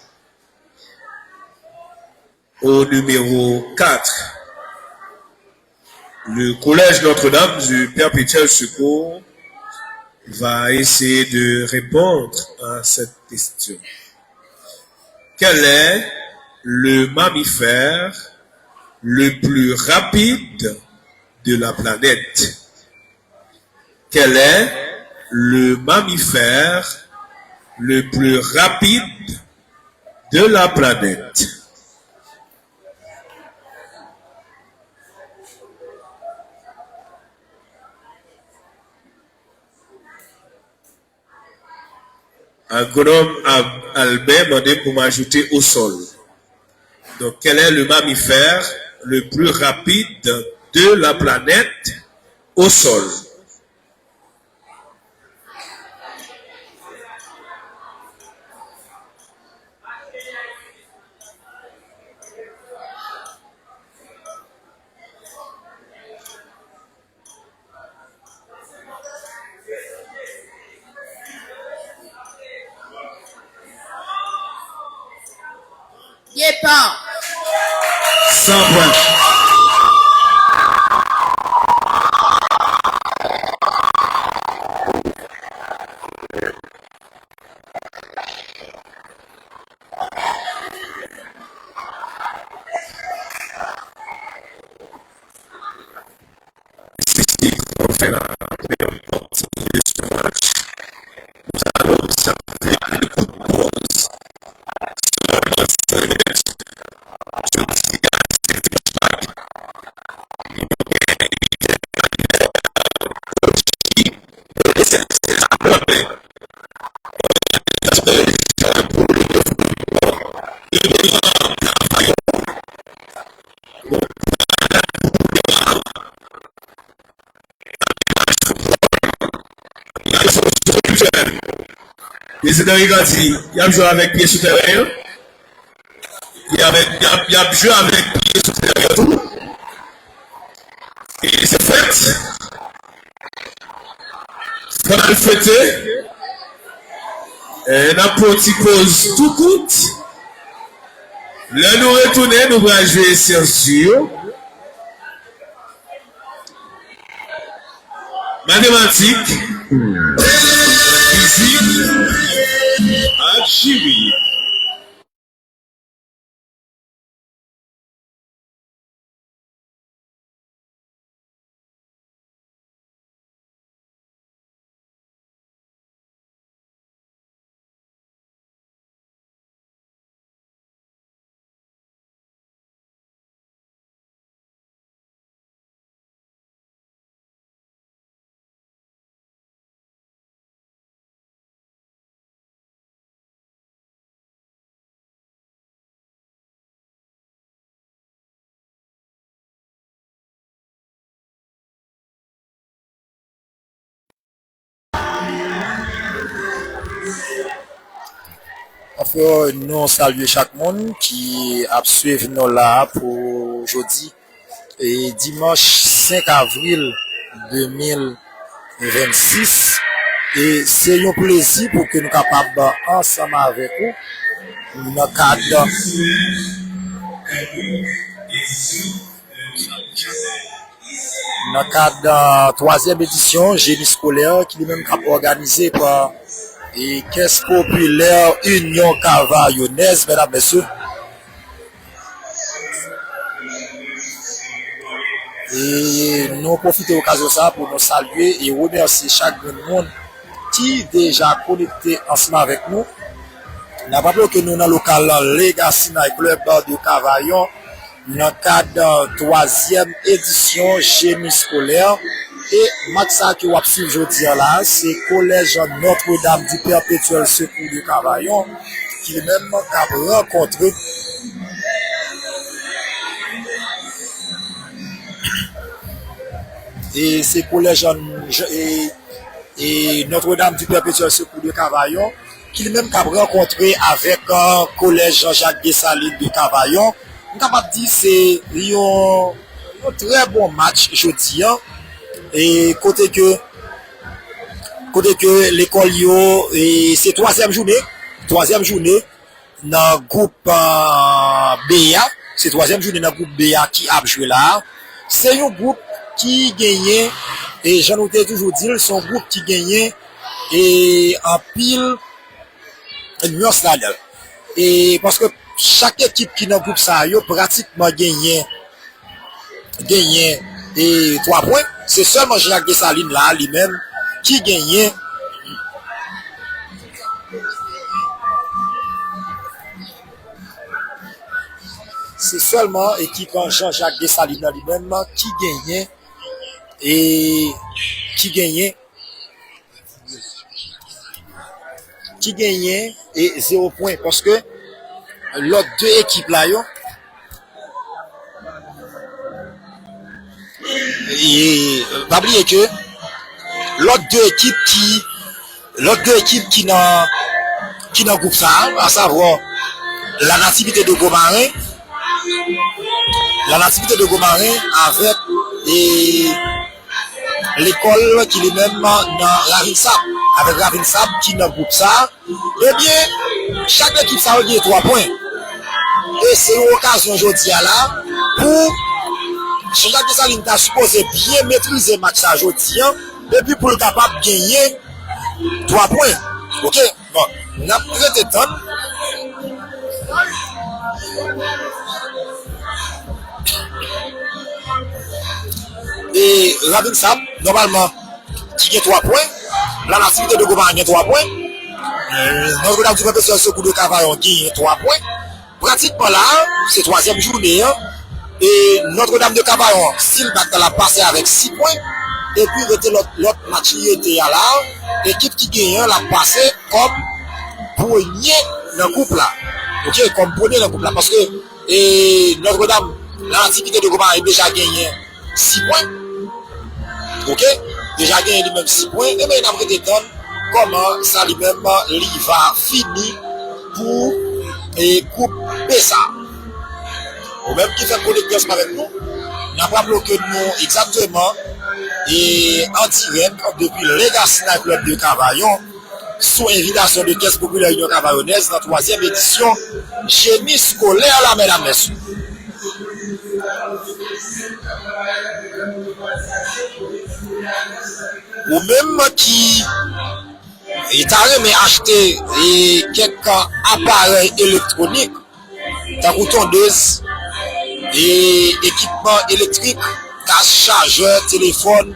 Au numéro 4, le collège Notre-Dame du Perpétuel Secours va essayer de répondre à cette question. Quel est le mammifère le plus rapide de la planète? Quel est le mammifère le plus rapide de la planète? Agronome Albert m'a demandé pour m'ajouter au sol. Donc, quel est le mammifère le plus rapide de la planète au sol? Guépard. 100 points. C'est ici qu'on fait la première partie de ce match. Nous allons observer le coup de pause. Seulement 5 minutes. Je dis à président Rigati, il a joué avec pied souterrain. Il a joué avec pied souterrain tout. Et c'est fait. Quand elle fêtait, on a pour une petite pause tout court. Là, nous retournons, nous allons jouer sciences dures, mathématiques, physique, chimie. Enfin, nous saluons chaque monde qui a suivi nous là pour aujourd'hui et dimanche 5 avril 2026. Et c'est un plaisir pour que nous soyons capables ensemble avec vous dans le cadre de la troisième édition génie scolaire qui est même organisé par et Caisse populaire Union Cavaillonnaise, mesdames, messieurs. Et nous profitons de l'occasion ça pour nous saluer et remercier chaque monde qui est déjà connecté ensemble avec nous. Nous avons que nous dans le local Legacy Night Club de Cavaillon dans le cadre de la troisième édition génie scolaire. Et match ça que vous avez suivi aujourd'hui là, c'est collège Notre-Dame du Perpétuel Secours de Cavaillon qui est même rencontré et c'est collège et Notre-Dame du Perpétuel Secours de Cavaillon qui est même rencontré avec un collège Jean-Jacques Dessalines de Cavaillon. On peut dire c'est un très bon match aujourd'hui. Et côté que côté que l'école yo et c'est troisième journée dans groupe BA, c'est troisième journée dans groupe BA qui a joué là. C'est un groupe qui gagne et j'en ai toujours dit son groupe qui gagne et en pile nuance là. Et parce que chaque équipe qui dans groupe ça yo pratiquement gagné et 3 points, c'est seulement Jacques Dessalines là lui-même qui gagnait. C'est seulement équipe Jean-Jacques Dessalines lui-même qui gagnait et qui gagnait et 0 point parce que l'autre deux équipes là yo et pas oublier que l'autre deux équipes qui dans groupe ça, à savoir la nativité de Gomarin avec l'école qui est même dans Ravinsab, avec Ravinsab qui dans groupe ça, eh bien chaque équipe ça a 3 points et c'est une occasion aujourd'hui là pour Jean-Jacques Dessalines t'a supposé bien maîtriser le match aujourd'hui et puis pour être capable de gagner 3 points. Ok? Bon, on a prêté temps. Et Ravinsab, normalement, qui a 3 points. La nativité de Gomarin a 3 points. Notre-Dame du Professeur Secours de Cavaillon a 3 points. Pratiquement là, c'est 3e journée. Et Notre-Dame de Cavaillon, s'il bat la passé avec 6 points. Et puis l'autre match qui était là, l'équipe qui gagne l'a passé comme premier dans le groupe là. Ok, comme premier dans le groupe là. Parce que Notre-Dame, l'activité de Gomarin a déjà gagné 6 points. Ok, déjà gagné lui-même 6 points. Et bien il a prêté temps comment ça lui-même il va finir pour groupe PSA. Ou même qui fait connecter avec nous, n'a pas bloqué nous exactement et en direct depuis le Legacy Club de Cavaillon sous invitation de Caisse Populaire Union Cavaillonnaise dans la 3e édition génie scolaire là mesdames messieurs. Ou même qui est arrivé acheter quelques appareils électroniques, ta tondeuse et équipement électrique, casse chargeur, téléphone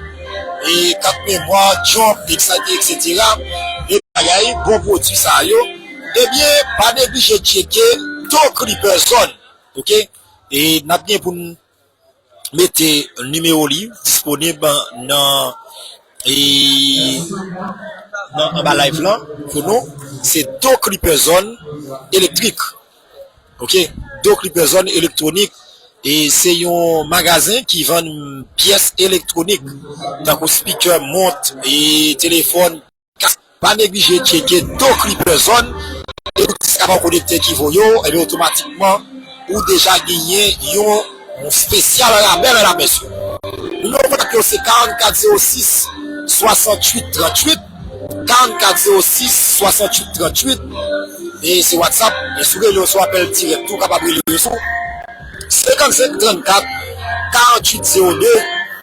et carte mémoire, jump, etc. Et bon produit ça yo. Eh bien, pas négliger de checker toutes les personnes. Ok? Et n'a bien pour nous mettre un numéro libre disponible dans live là pour nous. C'est toutes les personnes électriques. Ok? Toutes les personnes électroniques. Et c'est un magasin qui vend pièces électroniques, donc speaker, montre et téléphone. Pas négliger de checker toutes les personnes et si vous connecter qui vaut et bien automatiquement ou déjà gagné un spécial à la mer et la messieurs. Le numéro c'est 4406 68 38 4406 68 38 et c'est WhatsApp et sur le soit appel direct tout capable de le son 55 34 48 02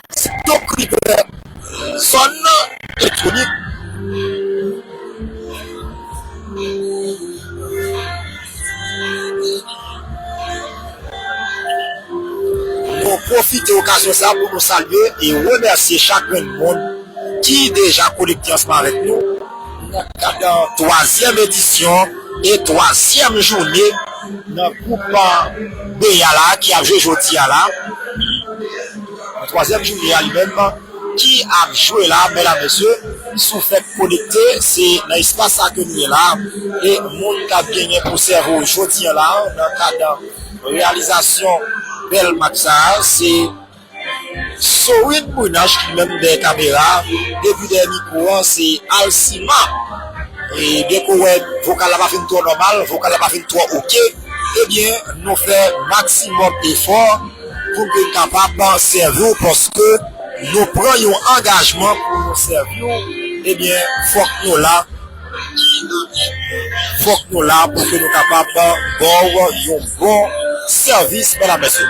c'est donc zone électronique. On profite de l'occasion ça pour nous saluer et remercier chacun du monde qui est déjà connecté ensemble avec nous dans la 3e édition et 3e journée dans le groupe BA qui a joué aujourd'hui là. La 3e journée à lui-même qui a joué là, mesdames et messieurs, sous fait connecté, c'est dans l'espace que nous est là et le monde qui a gagné pour servir aujourd'hui là dans le cadre de réalisation belle maxa, c'est Sorin Bounage qui même des caméras, depuis des micros, c'est Alcima. Et bien que le vocal n'a pas fait trop normal, le vocal n'a pas fait trop ok, eh bien, nous faisons maximum d'efforts pour être capable de servir parce que nous prenons un engagement pour nous servir eh bien, faut que nous là, pour que nous soyons capables d'avoir un bon service, mesdames et messieurs.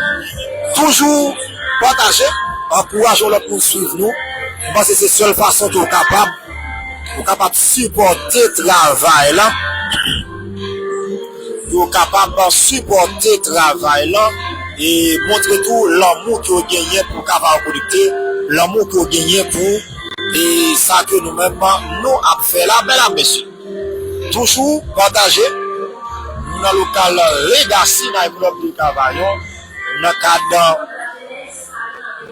Toujours partager, encourager l'autre pour suivre nous, parce que c'est la seule façon de capable de supporter le travail là. Nous sommes capables de supporter le travail là et montrer tout l'amour que vous gagnez pour capable connecter, l'amour que vous gagnez pour et ça que nous-mêmes nous avons fait là, mesdames et messieurs. Toujours partager dans le local Legacy dans le club de Cavaillon, dans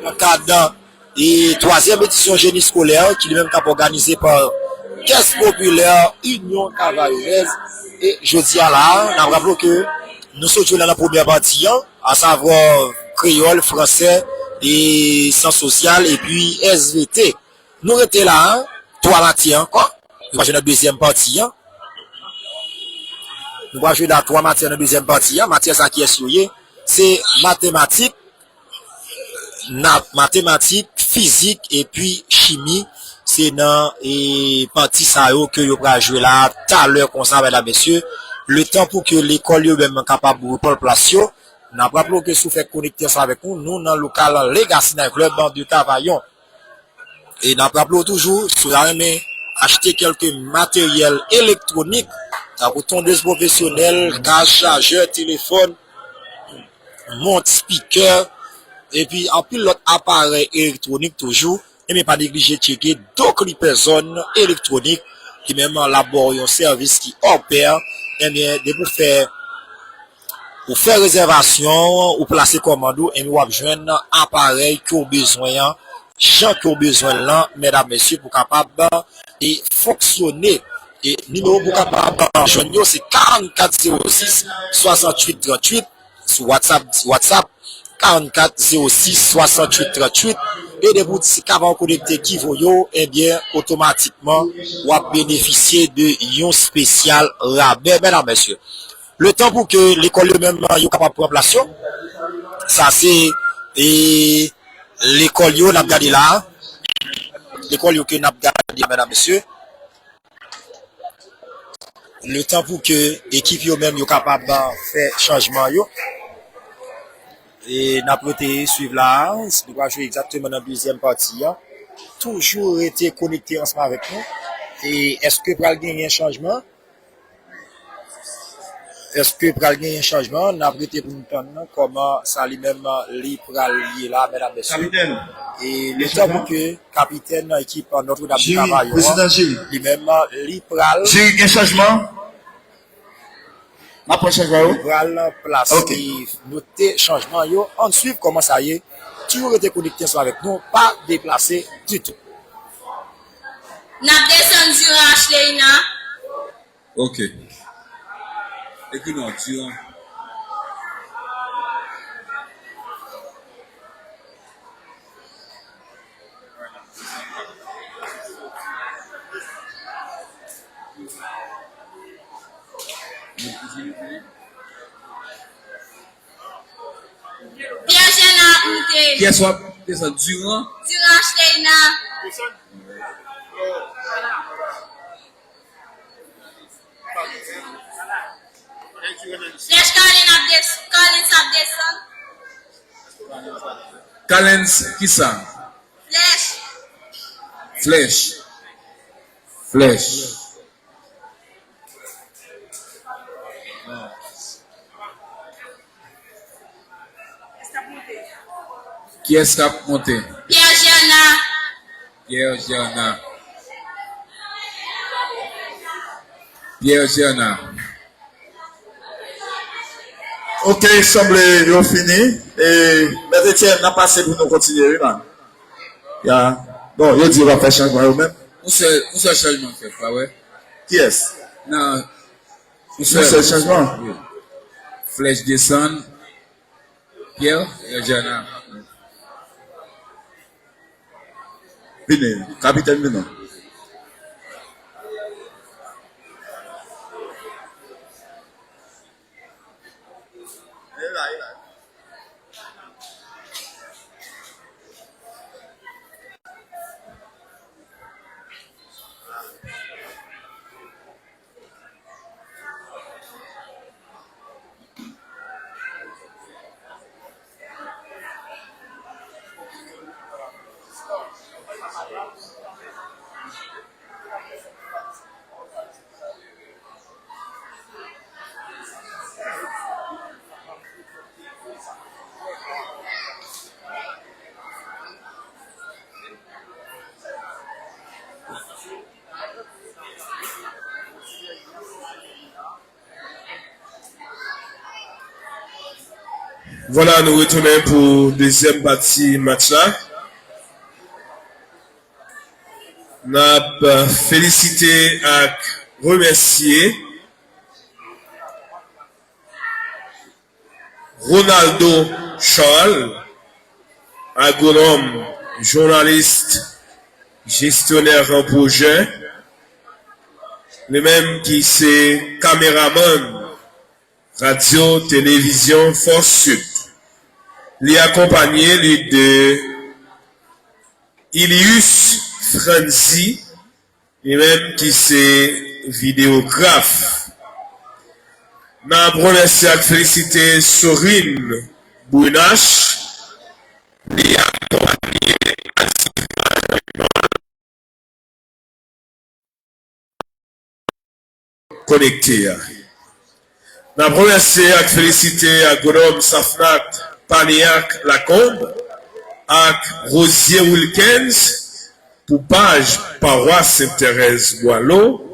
le cadre et troisième édition génie scolaire qui est même organisé par Caisse populaire Union Cavaillonnaise. Et je dis à là, nous rappelons que nous sommes dans la première partie, à savoir créole, français et sciences sociales et puis SVT. Nous étions là, trois matières encore. Nous avons la deuxième partie. Nous allons jouer dans trois matières dans la deuxième partie. Matière ça qui est souillée, c'est mathématiques, physique et puis chimie. C'est dans la partie ça que nous allons jouer là tout à l'heure comme ça, mesdames et messieurs. Le temps pour que l'école soit même capable de reprendre place. Nous rappelons que si vous faites connecter ça avec nous, nous dans le local Legacy dans le club de Cavaillon. Et nous rappelons toujours, si vous avez acheter quelques matériels électroniques, pour tondeuse professionnelle, cache, chargeur, téléphone, montre, speaker, et puis en plus l'autre appareil électronique toujours, et mais pas négliger de checker d'autres personnes électroniques qui même élaborent un service qui opère, et bien pour faire réservation ou placer commande, et nous avons besoin d'un appareil qui ont besoin, gens qui ont besoin là, mesdames, messieurs, pour capable et fonctionner. Et numéro pour capable joindre c'est 4406 68 38 sur WhatsApp 4406 68 38 et des bouts si capable connecter qui voyo et bien automatiquement ou à bénéficier de un spécial rabais, mesdames, messieurs. Le temps pour que l'école même est capable de prendre place, ça c'est et l'école yo n'a regardé là, l'école yo que n'a regardé, mesdames, messieurs. Le temps pour que l'équipe yo même yo capable de faire changement yo. Et n'a pas été suivre là, nous allons jouer exactement dans la deuxième partie. Toujours été connecté ensemble avec nous. Et est-ce que pour gagner un changement? Est-ce que pour gagner un changement, n'a pas été pour nous entendre comment ça lui-même lié là, mesdames et messieurs. Capitaine. Et le temps pour que capitaine de l'équipe Notre-Dame du Travail, lui-même libéral. J'ai un changement. Ma prochaine changement. Libéral place. Et noter changement. Ensuite, comment ça y est, toujours été connecté avec nous, pas déplacé du tout. N'a descendu Rachleina. Ok. Et que non, tu Pierre-Jean a monté. qui est soit descend durant Rachleina. Flèche Collins a descend. Calens qui ça? Flèche. Flèche. Qui est-ce qui a monté? Pierre Gerna. Ok, semble yo fini. Et Maître Etienne n'a passé pour nous continuer, man. Bon, yo dit on va faire changement eux-mêmes. Où c'est changement fait, pas ouais? Qui est-ce? Non. Où c'est changement? Oui. Flèche descend. Pierre Gerna. Venez, capitaine Bino. Voilà, nous retournons pour deuxième partie match là. N'a félicité et remercié Ronaldo Charles, agronome, journaliste, gestionnaire en projet, le même qui c'est caméraman, radio, télévision, Force Sud. Il est accompagné de Ilius Franzi, le même qui c'est vidéographe. N'a remercié et félicité Sorine Bouinache, il est accompagné connecté. N'a remercié et félicité agronome Safnat Paniac Lacombe, avec Rosier Wilkins, pour page paroisse Sainte-Thérèse Boileau.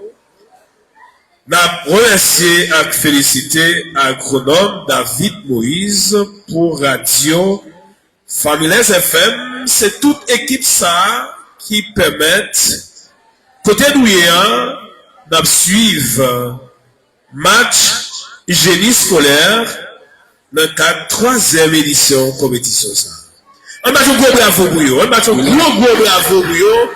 N'a remercié et félicité agronome David Moïse pour Radio Familles FM. C'est toute équipe ça qui permettent, côté d'ouïen, de suivre match génie scolaire dans le cadre de 3e édition compétition ça. On va un gros bravo pour eux. On va un gros bravo pour eux.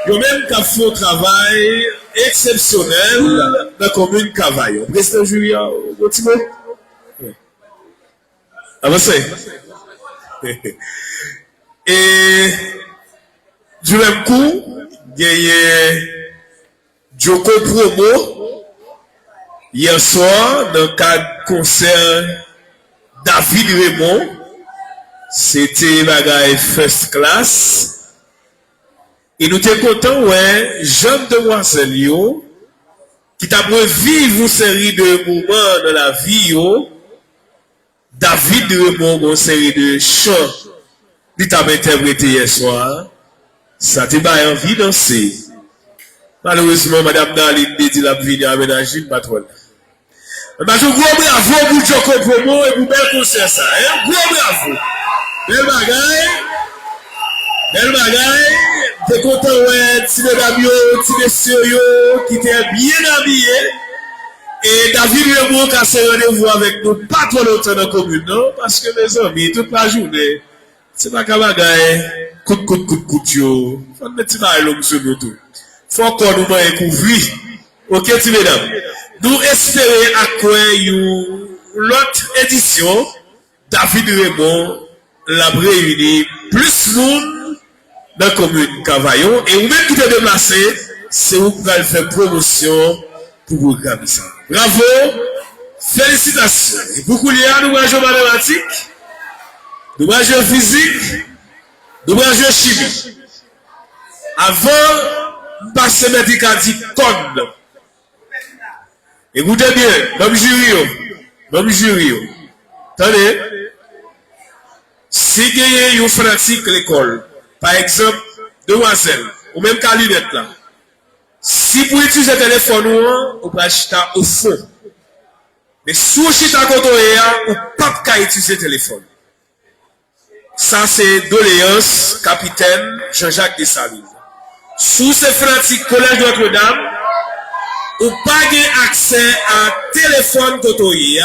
Ils ont même fait un travail exceptionnel dans la commune Cavaillon. Président Julien, petit mot. Avancez. Et du même coup, il y a Joko Promo hier soir dans le cadre concert David Raymond. C'était bagaille first class. Et nous sommes contents, ouais, jeune demoiselle yo, qui t'a vivre une série de moments dans la vie yo, David Raymond, une série de chants, qui t'a interprété hier soir, ça t'a pas envie de danser. Malheureusement, Madame Daline dit la vie aménagée, pas trop. Mais je gros bravo pour Joko Promo et pour bel concert ça, hein, gros bravo. Bel bagaille, t'es content, ouais, petit mesdames yo, petit messieurs yo, qui t'es bien habillé. Et David Raymond qui a ses rendez-vous avec nous, pas trop longtemps dans la commune, non? Parce que mes amis, toute la journée, c'est pas qu'un bagaille, coup, yo. Faut mettre ça l'homme sur nous tout. Faut qu'on nous mette couvrir. Ok, petit mesdames? Nous espérons à quoi l'autre édition, David Raymond l'a réuni plus monde dans la commune Cavaillon et vous-même qui te déplacé, c'est vous qui allez faire promotion pour vous programmer ça. Bravo, félicitations. Et beaucoup liés, nous allons jouer mathématiques, nous allons jouer physique, nous allons jouer chimie. Avant, nous passons médicatique code. Écoutez bien, même jury. Attendez. Si vous avez une fanatique à l'école, par exemple, demoiselle, ou même qu'à lunette là, si vous utilisez le téléphone, vous pouvez acheter au fond. Mais si vous achetez à côté, vous ne pouvez pas utiliser le téléphone. Ça, c'est doléance, capitaine Jean-Jacques Dessalines. Sous ces fanatiques collège Notre-Dame, vous n'avez pas accès à téléphone côté.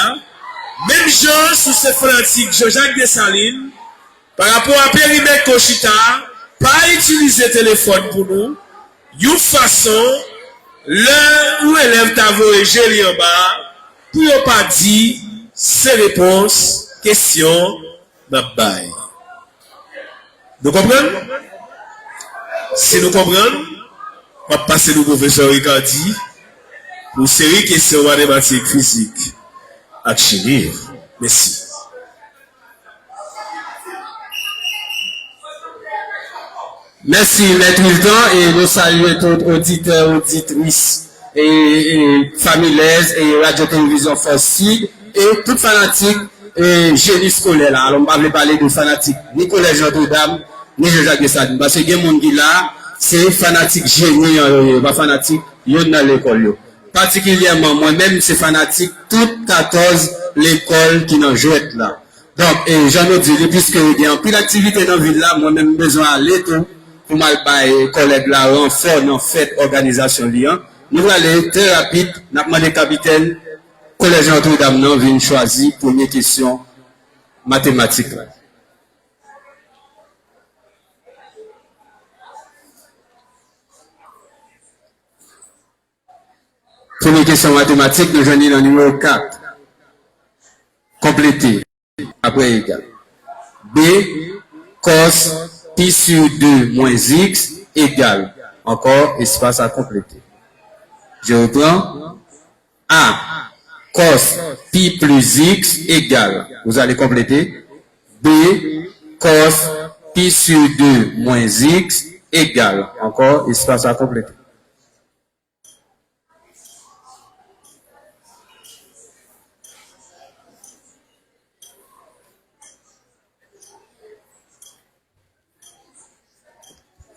Même chose sous ces fanatiques Jean-Jacques Dessalines, par rapport à périmètre Cochita, pas utiliser téléphone pour nous, une façon, l'un où élève ta voyage li en bas, pour ne pas dire ses réponses, questions, n'a pas. Nous comprenons? Si nous comprenons, on va passer au professeur Ricardi pour série de questions mathématiques, physiques, à chimie. Merci. Merci, Maître Wilton, et nous saluons tous auditeurs, auditrices, et familles, et radio-télévision Force Sud, et toutes fanatiques, et génie scolaire là. Alors, on va parler de fanatiques, ni collège Notre-Dame, ni Jean-Jacques Dessalines. Parce que il y a des gens qui là, c'est fanatique génie, pas fanatique, ils sont dans l'école. particulièrement moi-même, c'est fanatique, toutes 14 l'école qui n'en jouent là. Donc, et j'en ai dit, puisque il y a plus d'activité dans la ville là, moi-même besoin d'aller tout, pour mal bailler collègues là, renfort dans fête organisation lien. Nous allons aller très rapide, nous avons demandé capitaine, collège Notre-Dame, nous vient choisir, première question, mathématiques là. Première question mathématique, nous joignons dans le numéro 4. Complété. Après égal. B, cos pi sur 2 moins x égale. Encore espace à compléter. Je reprends. A, cos pi plus x égale. Vous allez compléter. B, cos pi sur 2 moins x égale. Encore espace à compléter.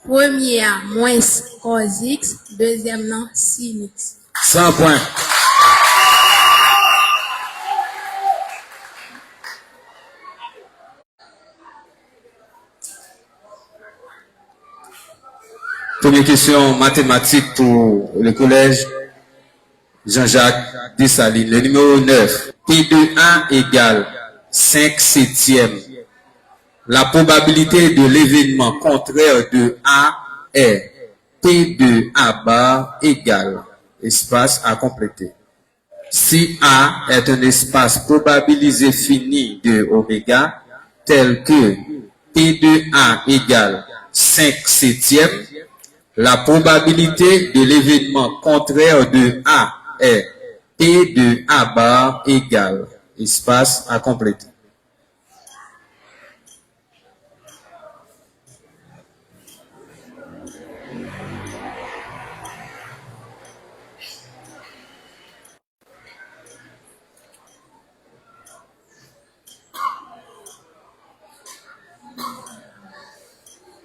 Première, moins cos x. Deuxième, non, sin x. 100 points. Première question mathématique pour le collège Jean-Jacques Dessalines. Le numéro 9. P de A égale 5 septièmes. La probabilité de l'événement contraire de A est P de A bar égale espace à compléter. Si A est un espace probabilisé fini de oméga, tel que P de A égale 5 septièmes, la probabilité de l'événement contraire de A est P de A bar égale espace à compléter.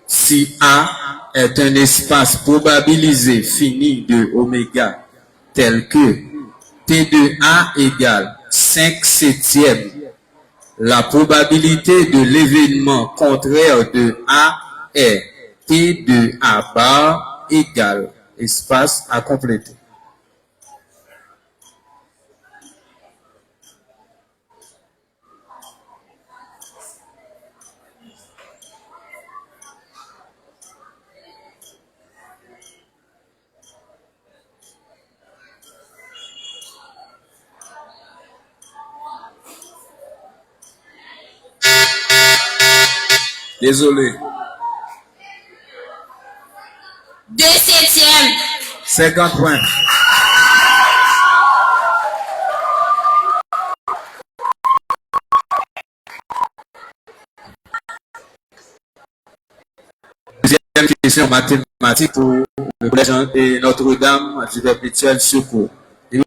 Si A est un espace probabilisé fini de oméga tel que P de A égale 5 septièmes, la probabilité de l'événement contraire de A est P de A bar égale espace à compléter. Désolé. 2 septièmes. 50 points. Deuxième question mathématique pour le collège de Notre-Dame du Perpétuel Secours. Numéro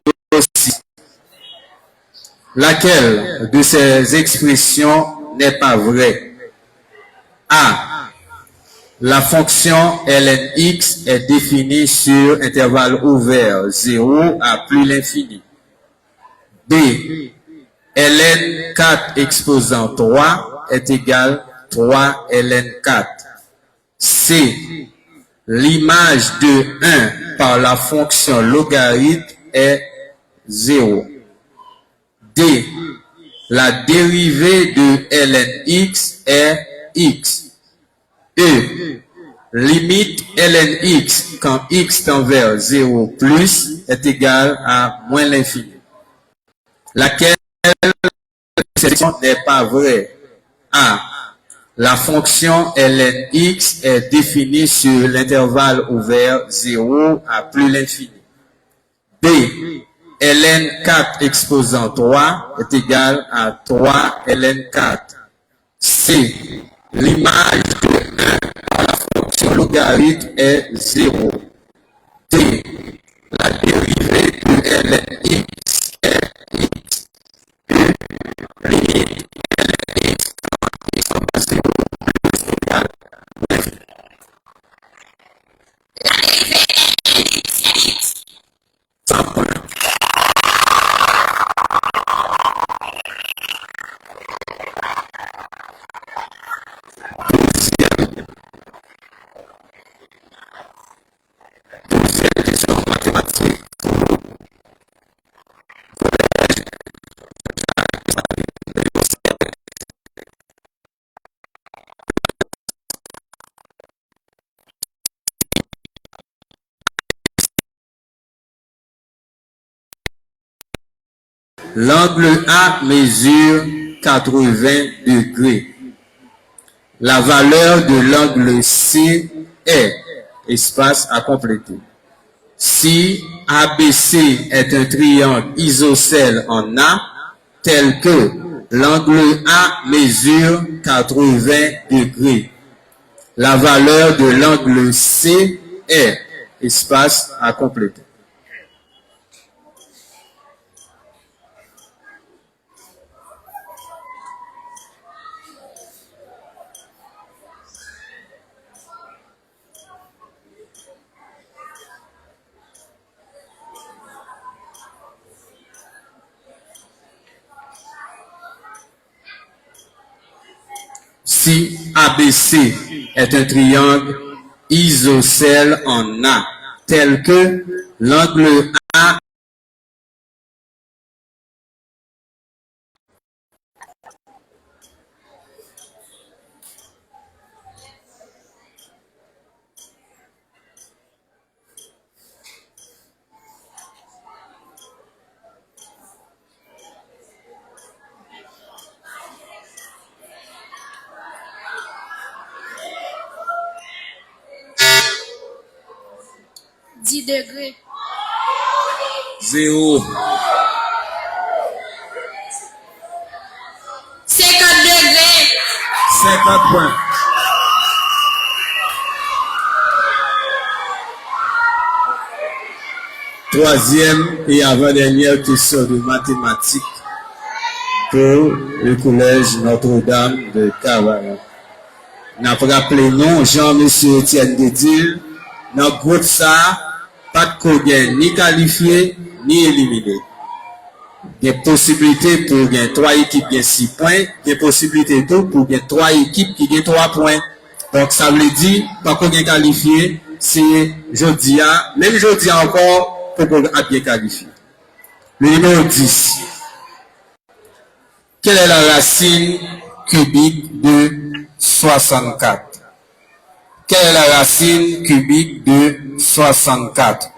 6. Laquelle de ces expressions n'est pas vraie? A. La fonction lnx est définie sur intervalle ouvert 0 à plus l'infini. B. ln 4 exposant 3 est égal 3 ln 4. C. L'image de 1 par la fonction logarithme est 0. D. La dérivée de lnx est x. E. Limite lnx quand x tend vers 0 plus est égal à moins l'infini. Laquelle section n'est pas vraie? A. La fonction lnx est définie sur l'intervalle ouvert 0 à plus l'infini. B. ln 4 exposant 3 est égal à 3 ln 4. C. L'image de 1 par la fonction logarithme est 0. D. La dérivée de lnx est x. E. Limite lnx quand x tend vers 0 plus égal à l'infini. La dérivée lnx est x. 100 points. question mathématique pour l'angle A mesure 80 degrés. La valeur de l'angle C est, espace à compléter. Si ABC est un triangle isocèle en A, tel que l'angle A mesure 80 degrés. La valeur de l'angle C est, espace à compléter. Si ABC est un triangle isocèle en A, tel que l'angle A degrés. 0. 50 degrés. 50 points. Troisième et avant-dernière question de mathématiques pour le collège Notre-Dame de Cavaillon. Nous avons rappelé non Jean-Monsieur Etienne Dédile, dans le groupe ça, pas de combien ni qualifié ni éliminé. Il y a possibilité pour gagner 3 équipes qui ont 6 points, il y a possibilité tout pour gagner 3 équipes qui ont 3 points. Donc ça veut dire, pas qu'on est qualifié, c'est jeudi, même jeudi encore, pour qu'on a bien qualifié. Le numéro 10. Quelle est la racine cubique de 64? Quelle est la racine cubique de 64?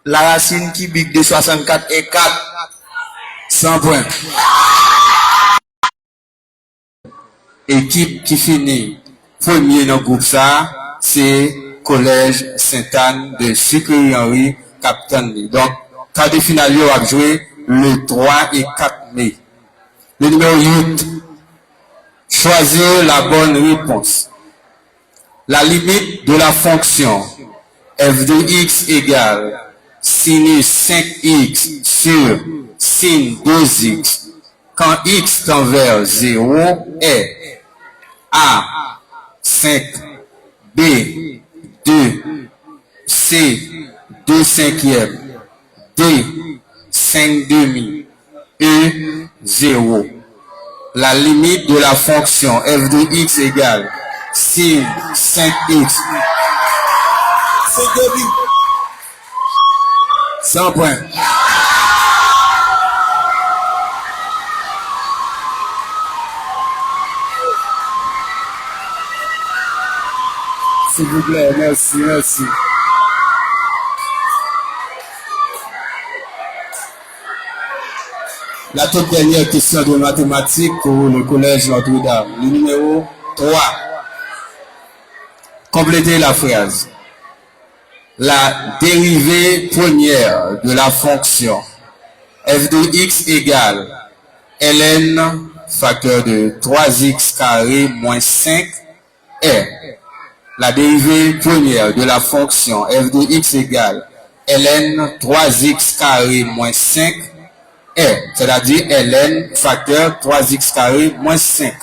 La racine cubique de 64 est 4. 100 points. Équipe qui finit premier dans le groupe ça, c'est Collège Sainte-Anne de Sucre-Henri Capitaine. Donc, quart de finale, il va jouer le 3 et 4 mai. Le numéro 8. Choisir la bonne réponse. La limite de la fonction f de x égale sinus 5x sur sin 2x quand x tend vers 0 est A 5, B 2, C 2 cinquièmes, D 5 demi, E 0. La limite de la fonction f de x égale sin 5x. 100 points. S'il vous plaît, merci, merci. La toute dernière question de mathématiques pour le collège Notre-Dame. Le numéro 3. Complétez la phrase. La dérivée première de la fonction f de x égale ln facteur de 3x carré moins 5 est. La dérivée première de la fonction f de x égale ln 3x carré moins 5 est, c'est-à-dire ln facteur 3x carré moins 5.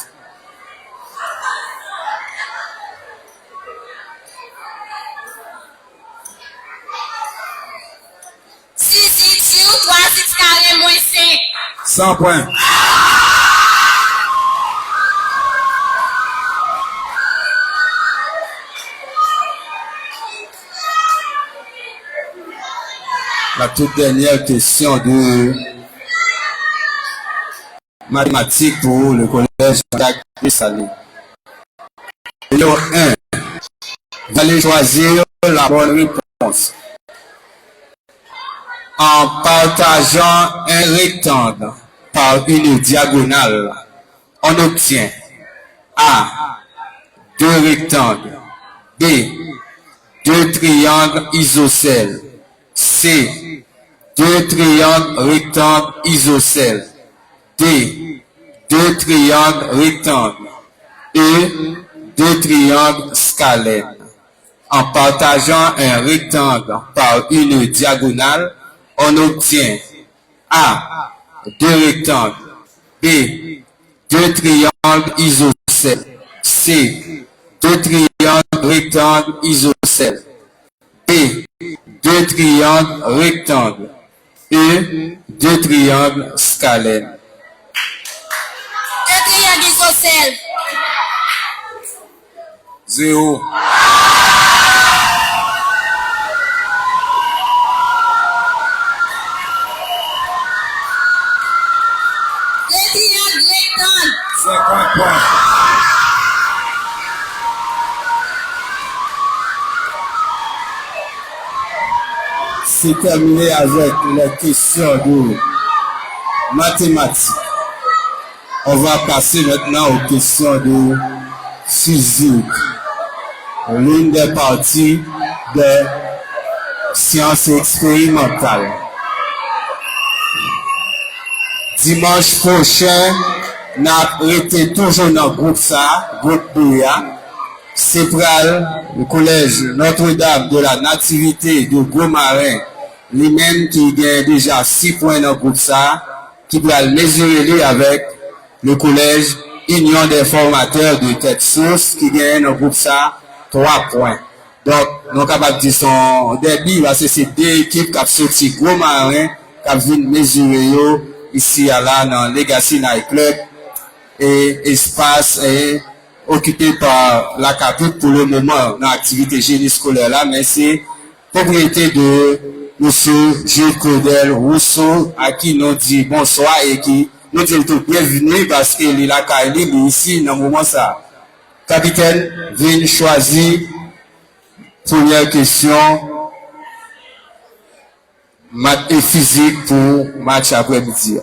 Sur 3x carré moins 5. 100 points. La toute dernière question de mathématiques pour le collège Jacques Dessalé. Numéro 1. Vous allez choisir la bonne réponse. En partageant un rectangle par une diagonale, on obtient A. 2 rectangles. B. 2 triangles isocèles. C. 2 triangles rectangles isocèles. D. 2 triangles rectangles. E. 2 triangles scalènes. En partageant un rectangle par une diagonale, on obtient A. 2 rectangles. B. 2 triangles isocèles. C. 2 triangles rectangles isocèles. D. 2 triangles rectangles. E. 2 triangles scalènes. 2 triangles isocèles. 0. Triangles rectangles. 50 points. C'est terminé avec les questions de mathématiques. On va passer maintenant aux questions de physique. L'une des parties des sciences expérimentales. Dimanche prochain, nous avons été toujours dans le groupe ça, groupe BA. C'est le collège Notre-Dame de la Nativité de Gros-Marin, lui-même qui gagne déjà 6 points dans le groupe ça, qui va mesurer avec le collège Union des formateurs de tête source qui gagne dans le groupe ça 3 points. Donc, nous sommes capables de dire son débit parce que c'est 2 équipes qui ont sorti Gros-Marin, qui ont vu mesurer ici à là dans Legacy Night Club et espace et occupé par la capitale pour le moment dans l'activité génie scolaire là, mais c'est propriété de monsieur Gilles Claudel Rousseau à qui nous dit bonsoir et qui nous dit tout bienvenue parce qu'il est là ici dans le moment ça. Capitaine, vient choisir première question maths et physique pour match après-midi.